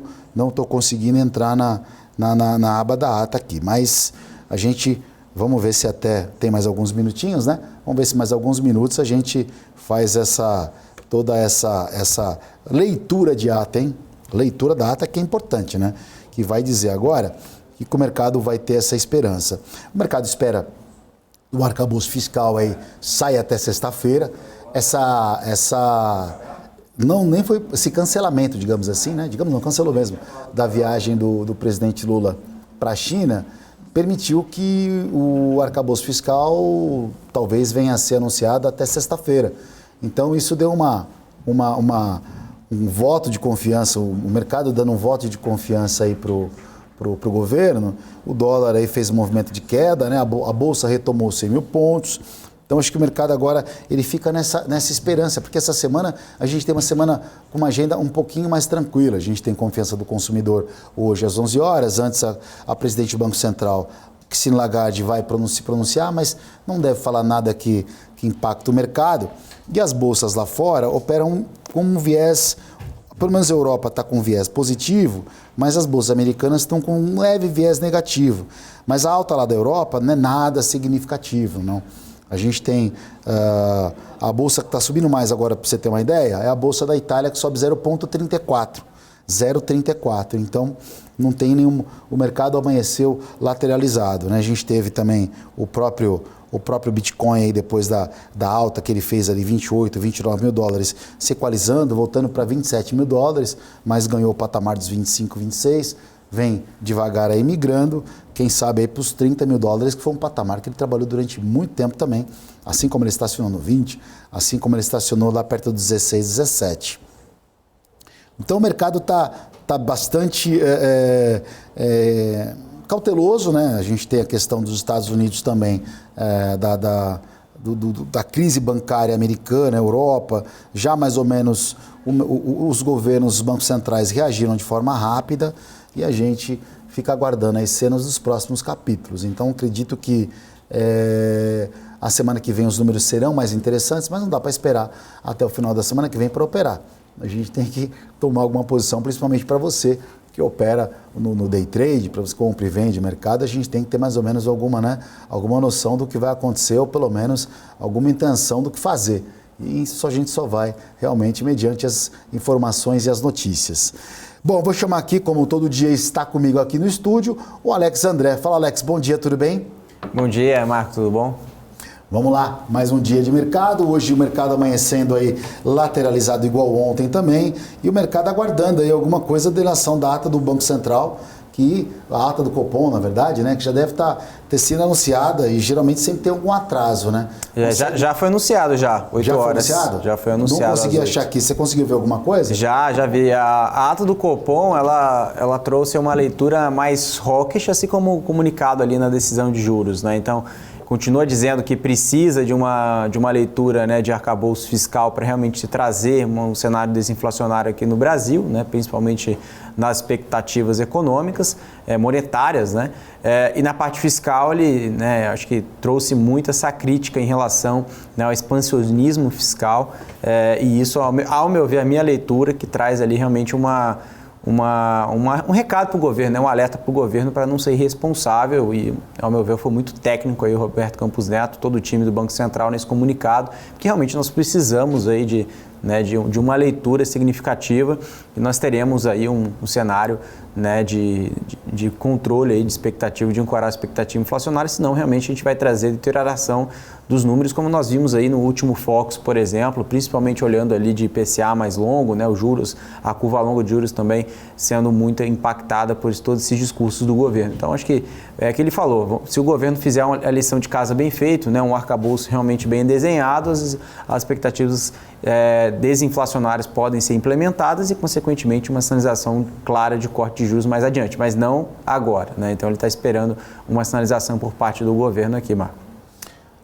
conseguindo entrar na aba da ata aqui. Mas a gente, vamos ver se até tem mais alguns minutinhos, né? Vamos ver se mais alguns minutos a gente faz toda essa leitura de ata, hein? Leitura da ata que é importante, né? Que vai dizer agora que o mercado vai ter essa esperança. O mercado espera o arcabouço fiscal aí sai até sexta-feira. Nem foi esse cancelamento, digamos assim, né? Não, cancelou mesmo, da viagem do presidente Lula para a China, permitiu que o arcabouço fiscal talvez venha a ser anunciado até sexta-feira. Então isso deu um voto de confiança, o mercado dando um voto de confiança aí pro o governo, o dólar aí fez um movimento de queda, né? A Bolsa retomou 100 mil pontos. Então, acho que o mercado agora ele fica nessa esperança, porque essa semana a gente tem uma semana com uma agenda um pouquinho mais tranquila. A gente tem confiança do consumidor hoje às 11 horas, antes a presidente do Banco Central, Christine Lagarde, vai se pronunciar, mas não deve falar nada que impacte o mercado. E as bolsas lá fora operam com um viés, pelo menos a Europa está com um viés positivo, mas as bolsas americanas estão com um leve viés negativo. Mas a alta lá da Europa não é nada significativo, não. A gente tem a bolsa que está subindo mais agora, para você ter uma ideia, é a bolsa da Itália que sobe 0,34. 0,34. Então, não tem nenhum... O mercado amanheceu lateralizado, né? A gente teve também o próprio Bitcoin aí depois da alta que ele fez ali, 28, 29 mil dólares, se equalizando, voltando para 27 mil dólares, mas ganhou o patamar dos 25, 26, vem devagar aí migrando, quem sabe aí para os 30 mil dólares, que foi um patamar que ele trabalhou durante muito tempo também, assim como ele estacionou no 20, assim como ele estacionou lá perto dos 16, 17. Então o mercado tá bastante cauteloso, né? A gente tem a questão dos Estados Unidos também, da crise bancária americana, Europa, já mais ou menos os governos, os bancos centrais reagiram de forma rápida e a gente fica aguardando as cenas dos próximos capítulos. Então acredito que a semana que vem os números serão mais interessantes, mas não dá para esperar até o final da semana que vem para operar. A gente tem que tomar alguma posição, principalmente para você que opera no day trade, para você compra e vende mercado, a gente tem que ter mais ou menos alguma noção do que vai acontecer, ou pelo menos alguma intenção do que fazer. E isso a gente só vai realmente mediante as informações e as notícias. Bom, vou chamar aqui, como todo dia está comigo aqui no estúdio, o Alex André. Fala, Alex, bom dia, tudo bem? Bom dia, Marco, tudo bom? Vamos lá, mais um dia de mercado, hoje o mercado amanhecendo aí lateralizado igual ontem também, e o mercado aguardando aí alguma coisa da relação da ata do Banco Central, que a ata do Copom, na verdade, né, que já deve ter sido anunciada e geralmente sempre tem algum atraso, né? Já foi anunciado já, 8 horas. Foi anunciado? Já foi anunciado. Não consegui achar aqui, você conseguiu ver alguma coisa? Já vi. A ata do Copom, ela trouxe uma leitura mais hawkish, assim como o comunicado ali na decisão de juros, né? Então, continua dizendo que precisa de uma leitura, né, de arcabouço fiscal para realmente trazer um cenário desinflacionário aqui no Brasil, né, principalmente nas expectativas econômicas, monetárias, né, e na parte fiscal ele, né, acho que trouxe muito essa crítica em relação, né, ao expansionismo fiscal, e isso, ao meu ver, a minha leitura que traz ali realmente um recado para o governo, né? Um alerta para o governo para não ser irresponsável e, ao meu ver, foi muito técnico aí o Roberto Campos Neto, todo o time do Banco Central nesse comunicado, que realmente nós precisamos aí de uma leitura significativa e nós teremos aí um cenário, né, de controle aí de expectativa, de ancorar a expectativa inflacionária, senão realmente a gente vai trazer deterioração dos números, como nós vimos aí no último Focus, por exemplo, principalmente olhando ali de IPCA mais longo, né, os juros, a curva longa de juros também sendo muito impactada por todos esses discursos do governo. Então, acho que é que ele falou, se o governo fizer a lição de casa bem feito, né, um arcabouço realmente bem desenhado, as expectativas desinflacionárias podem ser implementadas e, consequentemente, uma sinalização clara de corte de juros mais adiante, mas não agora, né? Então, ele está esperando uma sinalização por parte do governo aqui, Marco.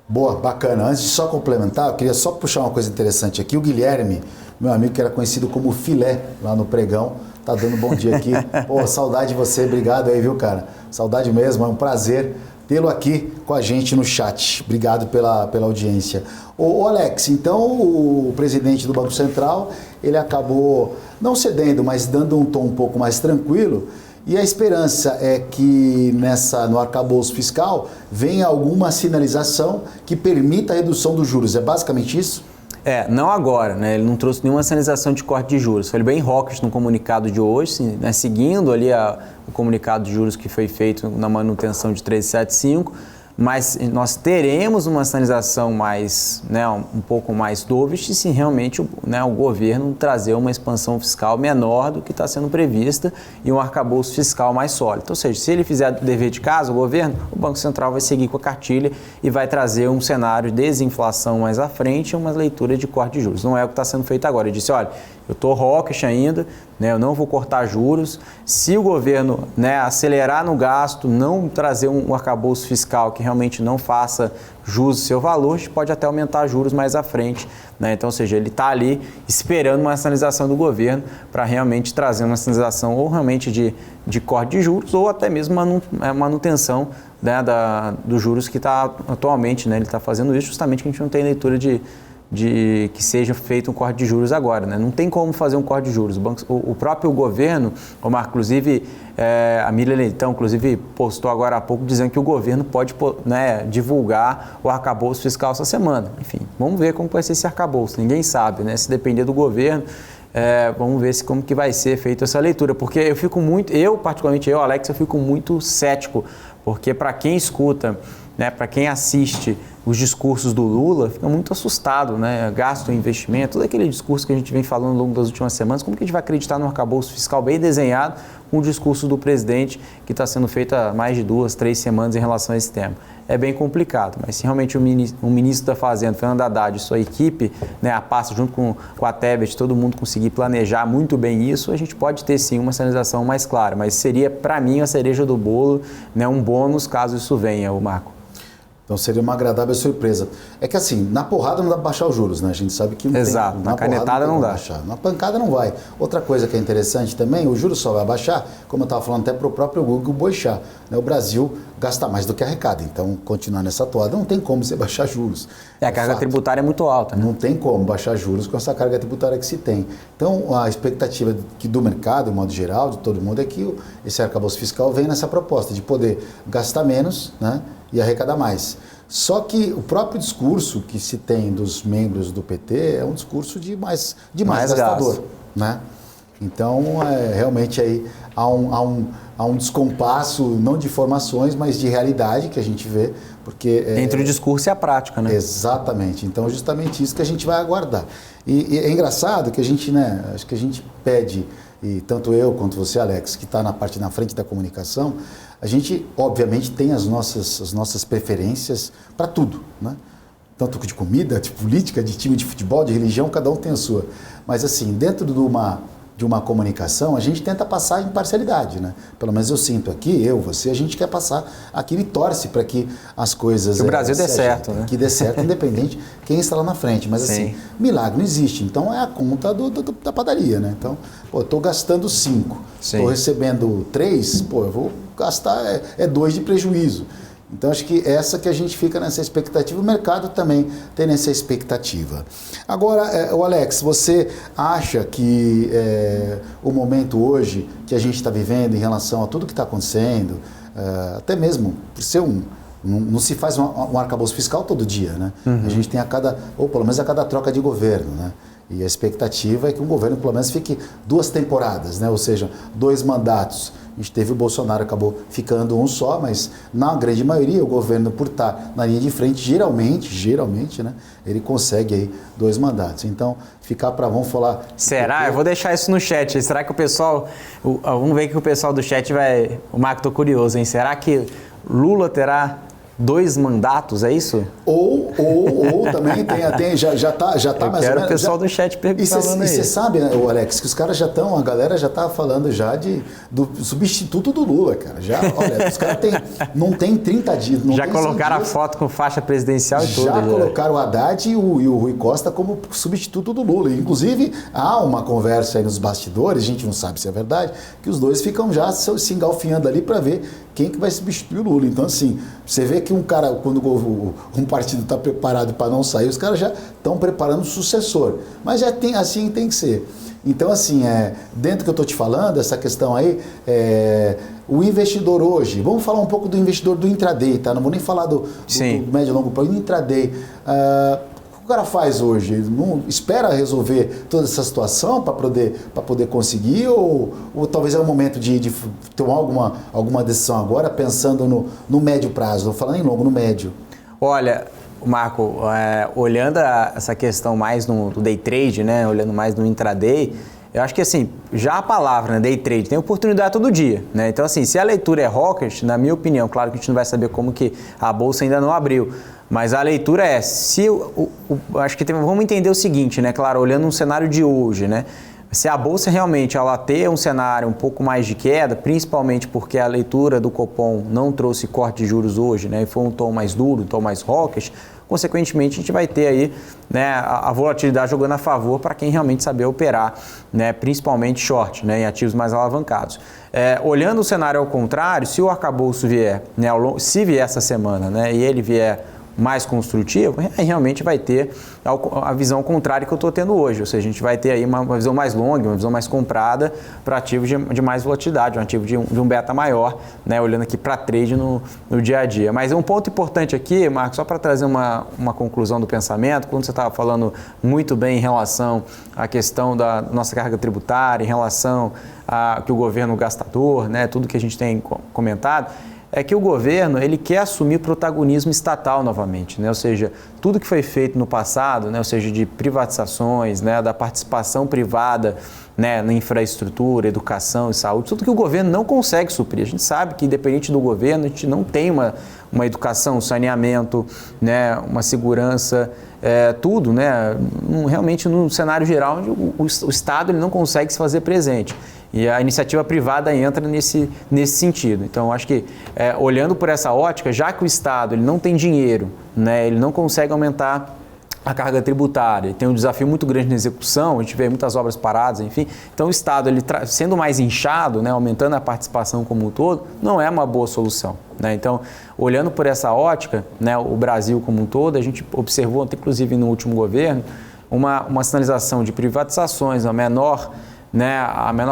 Boa, bacana. Antes de só complementar, eu queria só puxar uma coisa interessante aqui. O Guilherme, meu amigo que era conhecido como Filé lá no Pregão, tá dando bom dia aqui. Pô, saudade de você, obrigado aí, viu, cara? Saudade mesmo, é um prazer tê-lo aqui com a gente no chat. Obrigado pela audiência. Ô Alex, então o presidente do Banco Central, ele acabou não cedendo, mas dando um tom um pouco mais tranquilo. E a esperança é que no arcabouço fiscal venha alguma sinalização que permita a redução dos juros. É basicamente isso? Não agora, né? Ele não trouxe nenhuma sinalização de corte de juros. Foi bem hawkish no comunicado de hoje, né? Seguindo ali o comunicado de juros que foi feito na manutenção de 3,75, mas nós teremos uma sinalização mais, né, um pouco mais dovish se realmente o governo trazer uma expansão fiscal menor do que está sendo prevista e um arcabouço fiscal mais sólido. Ou seja, se ele fizer dever de casa, o governo, o Banco Central vai seguir com a cartilha e vai trazer um cenário de desinflação mais à frente e uma leitura de corte de juros. Não é o que está sendo feito agora. Ele disse, olha, eu estou hawkish ainda, né? Eu não vou cortar juros. Se o governo, né, acelerar no gasto, não trazer um arcabouço fiscal que realmente não faça jus ao seu valor, a gente pode até aumentar juros mais à frente, né? Então, ou seja, ele está ali esperando uma sinalização do governo para realmente trazer uma sinalização ou realmente de corte de juros ou até mesmo manutenção, né, dos juros que está atualmente, né? Ele está fazendo isso justamente que a gente não tem leitura de que seja feito um corte de juros agora, né? Não tem como fazer um corte de juros. O próprio governo, o Marco, inclusive, a Miriam Leitão, inclusive, postou agora há pouco dizendo que o governo pode, né, divulgar o arcabouço fiscal essa semana. Enfim, vamos ver como vai ser esse arcabouço. Ninguém sabe, né? Se depender do governo, vamos ver como que vai ser feita essa leitura. Porque particularmente Alex, eu fico muito cético, porque para quem escuta, né, para quem assiste os discursos do Lula, fica muito assustado, né? Gasto, investimento, todo aquele discurso que a gente vem falando ao longo das últimas semanas, como que a gente vai acreditar num arcabouço fiscal bem desenhado com o discurso do presidente que está sendo feito há mais de 2, 3 semanas em relação a esse tema? É bem complicado, mas se realmente o ministro da Fazenda, Fernando Haddad, e sua equipe, né, a pasta junto com a Tebet, todo mundo conseguir planejar muito bem isso, a gente pode ter sim uma sinalização mais clara, mas seria para mim a cereja do bolo, né, um bônus caso isso venha, o Marco. Então seria uma agradável surpresa. É que assim, na porrada não dá para baixar os juros, né? A gente sabe que não Exato, tem, na canetada não dá. Baixar. Na pancada não vai. Outra coisa que é interessante também, o juro só vai baixar, como eu estava falando até para o próprio Google Boixá, né? O Brasil gasta mais do que arrecada, então continuar nessa toada não tem como você baixar juros. A carga tributária é muito alta, né? Não tem como baixar juros com essa carga tributária que se tem. Então a expectativa do mercado, de modo geral, de todo mundo, é que esse arcabouço fiscal venha nessa proposta de poder gastar menos, né, e arrecadar mais. Só que o próprio discurso que se tem dos membros do PT é um discurso de mais gastador, né? Então, realmente aí há um descompasso, não de informações, mas de realidade que a gente vê, porque... Entre o discurso e a prática, né? Exatamente. Então, justamente isso que a gente vai aguardar. E é engraçado que a gente, né, acho que a gente pede, e tanto eu quanto você, Alex, que está na frente da comunicação, a gente, obviamente, tem as nossas preferências para tudo, né? Tanto de comida, de política, de time de futebol, de religião, cada um tem a sua. Mas, assim, dentro de uma comunicação, a gente tenta passar imparcialidade, né? Pelo menos eu sinto aqui, você, a gente quer passar aquilo e torce para que as coisas... Que o Brasil dê certo, né? Que dê certo, independente quem está lá na frente. Mas, assim, milagre não existe. Então, é a conta da padaria, né? Então, eu estou gastando 5, estou recebendo 3, eu vou gastar 2 de prejuízo. Então, acho que essa que a gente fica nessa expectativa, o mercado também tem nessa expectativa. Agora, o Alex, você acha que o momento hoje que a gente está vivendo em relação a tudo que está acontecendo, até mesmo por ser não se faz um arcabouço fiscal todo dia, né? Uhum. A gente tem ou pelo menos a cada troca de governo, né? E a expectativa é que um governo pelo menos fique 2 temporadas, né? Ou seja, 2 mandatos. A gente teve o Bolsonaro, acabou ficando um só, mas na grande maioria o governo, por estar na linha de frente, geralmente, né, ele consegue aí 2 mandatos. Então, vamos falar... Será? Eu vou deixar isso no chat. Será que o pessoal... Vamos ver que o pessoal do chat vai... O Marco, tô curioso, hein? Será que Lula terá 2 mandatos, é isso? Ou também já tá mais ou menos... o pessoal do chat falando aí. E você sabe, né, Alex, que os caras a galera já tá falando já do substituto do Lula, cara. Olha, os caras não tem 30 dias. Já colocaram a foto com faixa presidencial e tudo. Já colocaram o Haddad e o Rui Costa como substituto do Lula. Inclusive, há uma conversa aí nos bastidores, a gente não sabe se é verdade, que os dois ficam já se engalfinhando ali para ver quem que vai substituir o Lula. Então, assim, você vê que um cara, quando um partido está preparado para não sair, os caras já estão preparando o sucessor. Mas assim tem que ser. Então, assim, dentro que eu estou te falando, essa questão aí, o investidor hoje, vamos falar um pouco do investidor do intraday, tá? Não vou nem falar do médio e longo prazo, do intraday. O cara faz hoje? Não espera resolver toda essa situação para poder conseguir ou talvez é o momento de tomar alguma decisão agora pensando no médio prazo, não falando em longo, no médio? Olha, Marco, olhando essa questão mais do day trade, né, olhando mais no intraday, eu acho que assim, já a palavra, né, day trade, tem oportunidade todo dia, né? Então assim, se a leitura é hawkish, na minha opinião, claro que a gente não vai saber como que a bolsa ainda não abriu, mas a leitura acho que vamos entender o seguinte, né, claro, olhando um cenário de hoje, né? se a Bolsa realmente ela ter um cenário um pouco mais de queda, principalmente porque a leitura do Copom não trouxe corte de juros hoje, né, e foi um tom mais duro, um tom mais hawkish, consequentemente a gente vai ter aí, né, a volatilidade jogando a favor para quem realmente saber operar, né, principalmente short, né, em ativos mais alavancados. Olhando o cenário ao contrário, se o arcabouço vier, né, se vier essa semana, né, e ele vier mais construtivo, realmente vai ter a visão contrária que eu estou tendo hoje, ou seja, a gente vai ter aí uma visão mais longa, uma visão mais comprada para ativos de mais volatilidade, um ativo de um beta maior, né, olhando aqui para trade no dia a dia. Mas um ponto importante aqui, Marcos, só para trazer uma conclusão do pensamento, quando você estava falando muito bem em relação à questão da nossa carga tributária, em relação a que o governo gastador, né, tudo que a gente tem comentado, é que o governo ele quer assumir protagonismo estatal novamente, né? Ou seja, tudo que foi feito no passado, né? Ou seja, de privatizações, né? Da participação privada, né? Na infraestrutura, educação e saúde, tudo que o governo não consegue suprir. A gente sabe que, independente do governo, a gente não tem uma educação, um saneamento, né? Uma segurança, tudo, né? Realmente, no cenário geral, o Estado ele não consegue se fazer presente. E a iniciativa privada entra nesse sentido. Então, acho que, olhando por essa ótica, já que o Estado ele não tem dinheiro, né, ele não consegue aumentar a carga tributária, tem um desafio muito grande na execução, a gente vê muitas obras paradas, enfim. Então, o Estado, ele sendo mais inchado, né, aumentando a participação como um todo, não é uma boa solução, né? Então, olhando por essa ótica, né, o Brasil como um todo, a gente observou, inclusive no último governo, uma sinalização de privatizações, a menor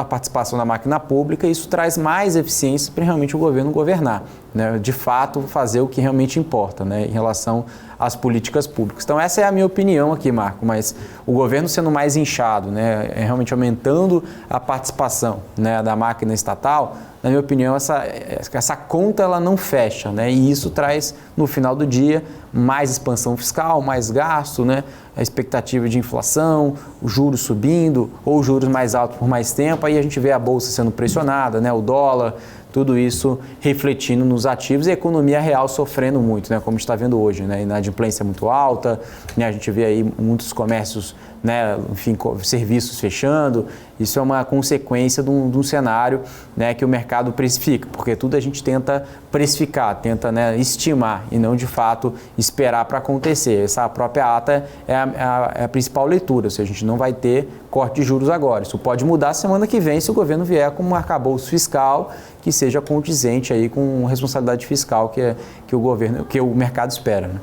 participação da máquina pública, e isso traz mais eficiência para realmente o governo governar, né? De fato fazer o que realmente importa, né? Em relação às políticas públicas. Então essa é a minha opinião aqui, Marco, mas o governo sendo mais inchado, né? Realmente aumentando a participação, né, da máquina estatal, na minha opinião essa conta ela não fecha, né? E isso traz no final do dia mais expansão fiscal, mais gasto, né? A expectativa de inflação, os juros subindo ou juros mais altos por mais tempo, aí a gente vê a bolsa sendo pressionada, né? O dólar, tudo isso refletindo nos ativos e a economia real sofrendo muito, né? Como a gente está vendo hoje, né? Inadimplência muito alta, né? A gente vê aí muitos comércios, né? Enfim, serviços fechando. Isso é uma consequência de um cenário, né, que o mercado precifica, porque tudo a gente tenta precificar, tenta, né, estimar e não de fato esperar para acontecer. Essa própria ata é a principal leitura, ou seja, a gente não vai ter corte de juros agora. Isso pode mudar semana que vem se o governo vier com um arcabouço fiscal que seja condizente aí com a responsabilidade fiscal que o mercado espera, né?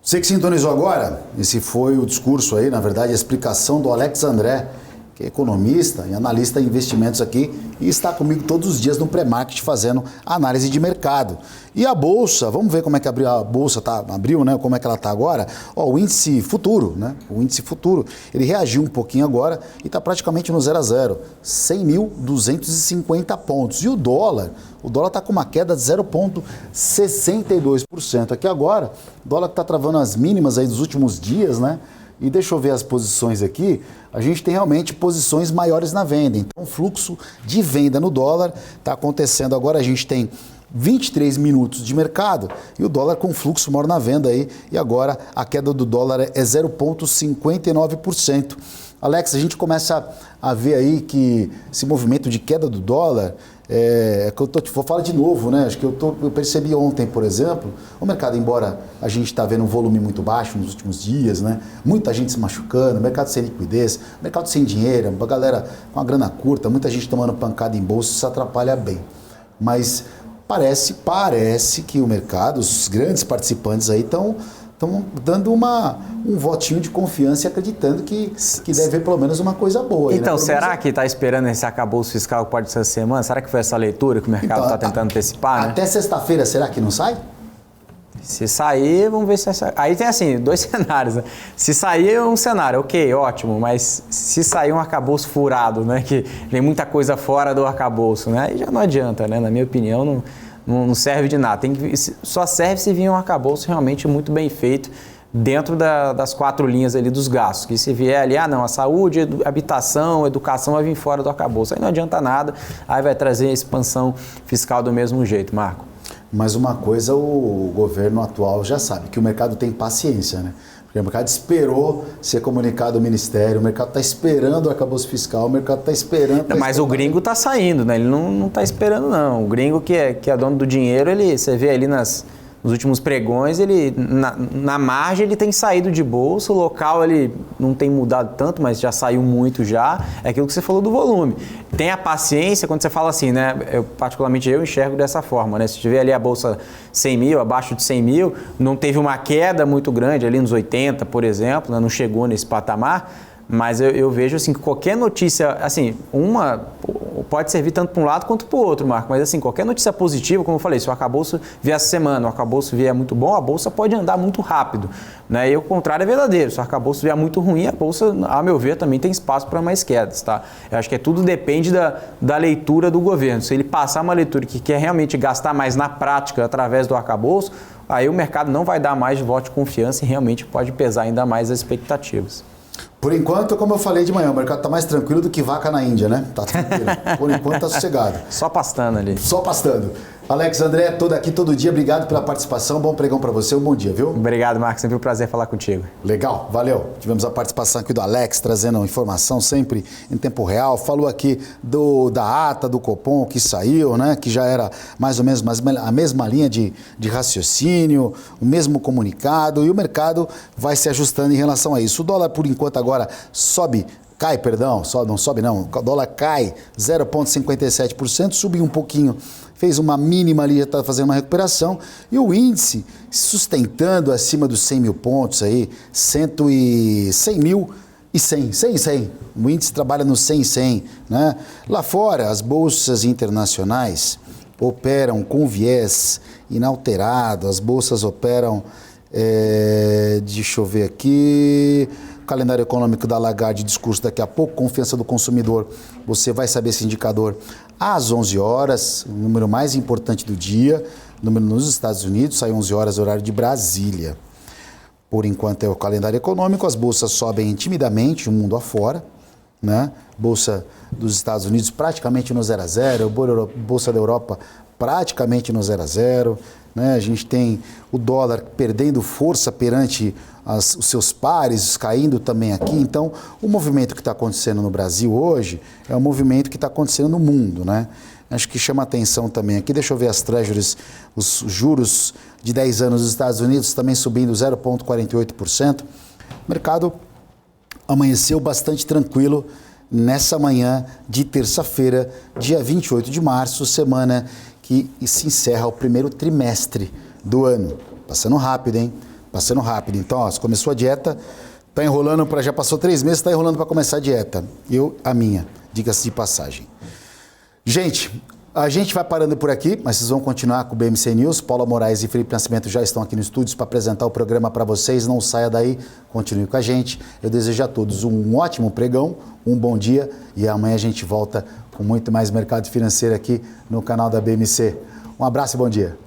Você que sintonizou agora, esse foi o discurso aí, na verdade, a explicação do Alex André, que é economista e analista em investimentos aqui e está comigo todos os dias no pré-market fazendo análise de mercado. E a bolsa, vamos ver como é que abriu a bolsa, abriu, né? Como é que ela está agora? Ó, o índice futuro, né? O índice futuro, ele reagiu um pouquinho agora e está praticamente no 0 a 0, 100.250 pontos. E o dólar está com uma queda de 0,62% aqui agora. O dólar está travando as mínimas aí dos últimos dias, né? E deixa eu ver as posições aqui, a gente tem realmente posições maiores na venda. Então o fluxo de venda no dólar está acontecendo agora, a gente tem 23 minutos de mercado e o dólar com fluxo maior na venda aí. E agora a queda do dólar é 0,59%. Alex, a gente começa a ver aí que esse movimento de queda do dólar, vou falar de novo, né? Acho que eu percebi ontem, por exemplo, o mercado, embora a gente está vendo um volume muito baixo nos últimos dias, né? Muita gente se machucando, mercado sem liquidez, mercado sem dinheiro, a galera com a grana curta, muita gente tomando pancada em bolsa, isso atrapalha bem. Mas parece que o mercado, os grandes participantes aí estão dando um votinho de confiança e acreditando que deve haver pelo menos uma coisa boa. Então, né? será que está esperando esse arcabouço fiscal que pode ser essa semana? Será que foi essa leitura que o mercado está tentando antecipar? Né? Até sexta-feira, será que não sai? Se sair, vamos ver se sai. Aí tem assim, dois cenários, né? Se sair é um cenário, ok, ótimo, mas se sair um arcabouço furado, né? Que vem muita coisa fora do arcabouço, né? Aí já não adianta, né? Na minha opinião, não serve de nada. Só serve se vir um arcabouço realmente muito bem feito dentro das 4 linhas ali dos gastos. Que se vier ali, a saúde, habitação, educação vai vir fora do arcabouço. Aí não adianta nada, aí vai trazer a expansão fiscal do mesmo jeito, Marco. Mas uma coisa o governo atual já sabe, que o mercado tem paciência, né? Porque o mercado esperou ser comunicado ao Ministério, o mercado está esperando o arcabouço fiscal, o mercado está esperando... Mas o gringo está saindo, né? Ele não está esperando, não. O gringo que é dono do dinheiro, você vê ali nos últimos pregões, ele na margem ele tem saído de bolsa, o local ele não tem mudado tanto, mas já saiu muito já. É aquilo que você falou do volume. Tenha paciência quando você fala assim, né? Particularmente eu enxergo dessa forma, né? Se tiver ali a bolsa 100 mil, abaixo de 100 mil, não teve uma queda muito grande ali nos 80, por exemplo, né? Não chegou nesse patamar. Mas eu vejo assim que qualquer notícia, assim, uma pode servir tanto para um lado quanto para o outro, Marco, mas assim, qualquer notícia positiva, como eu falei, se o arcabouço vier essa semana, o arcabouço vier muito bom, a bolsa pode andar muito rápido, né? E o contrário é verdadeiro, se o arcabouço vier muito ruim, a bolsa, a meu ver, também tem espaço para mais quedas, tá? Eu acho que tudo depende da leitura do governo. Se ele passar uma leitura que quer realmente gastar mais na prática através do arcabouço, aí o mercado não vai dar mais de voto de confiança e realmente pode pesar ainda mais as expectativas. Por enquanto, como eu falei de manhã, o mercado está mais tranquilo do que vaca na Índia, né? Tá tranquilo. Por enquanto está sossegado. Só pastando ali. Só pastando. Alex, André, todo aqui todo dia, obrigado pela participação, bom pregão para você, um bom dia, viu? Obrigado, Marcos, sempre um prazer falar contigo. Legal, valeu. Tivemos a participação aqui do Alex, trazendo informação sempre em tempo real, falou aqui da ata do Copom que saiu, né, que já era mais ou menos a mesma linha de raciocínio, o mesmo comunicado, e o mercado vai se ajustando em relação a isso. O dólar, por enquanto, agora o dólar cai 0,57%, subiu um pouquinho, fez uma mínima ali, já está fazendo uma recuperação, e o índice sustentando acima dos 100 mil pontos aí, 100 mil e 100. O índice trabalha no 100, né? Lá fora, as bolsas internacionais operam com viés inalterado, as bolsas operam, deixa eu ver aqui... Calendário econômico da Lagarde, discurso daqui a pouco, confiança do consumidor, você vai saber esse indicador às 11 horas, o número mais importante do dia, número nos Estados Unidos, sai 11 horas, horário de Brasília. Por enquanto é o calendário econômico, as bolsas sobem timidamente, o mundo afora, né? Bolsa dos Estados Unidos praticamente no 0 a 0, Bolsa da Europa praticamente no 0 a 0, né? A gente tem o dólar perdendo força perante os seus pares, caindo também aqui. Então, o movimento que está acontecendo no Brasil hoje é um movimento que está acontecendo no mundo, né? Acho que chama atenção também aqui, deixa eu ver as treasuries, os juros de 10 anos dos Estados Unidos também subindo 0,48%. O mercado amanheceu bastante tranquilo nessa manhã de terça-feira, dia 28 de março, semana que se encerra o primeiro trimestre do ano. Passando rápido, hein? Passando rápido. Então, ó, começou a dieta, tá enrolando já passou 3 meses, tá enrolando para começar a dieta. A minha, diga-se de passagem. Gente, a gente vai parando por aqui, mas vocês vão continuar com o BMC News. Paula Moraes e Felipe Nascimento já estão aqui no estúdio para apresentar o programa para vocês. Não saia daí, continue com a gente. Eu desejo a todos um ótimo pregão, um bom dia, e amanhã a gente volta com muito mais mercado financeiro aqui no canal da BMC. Um abraço e bom dia.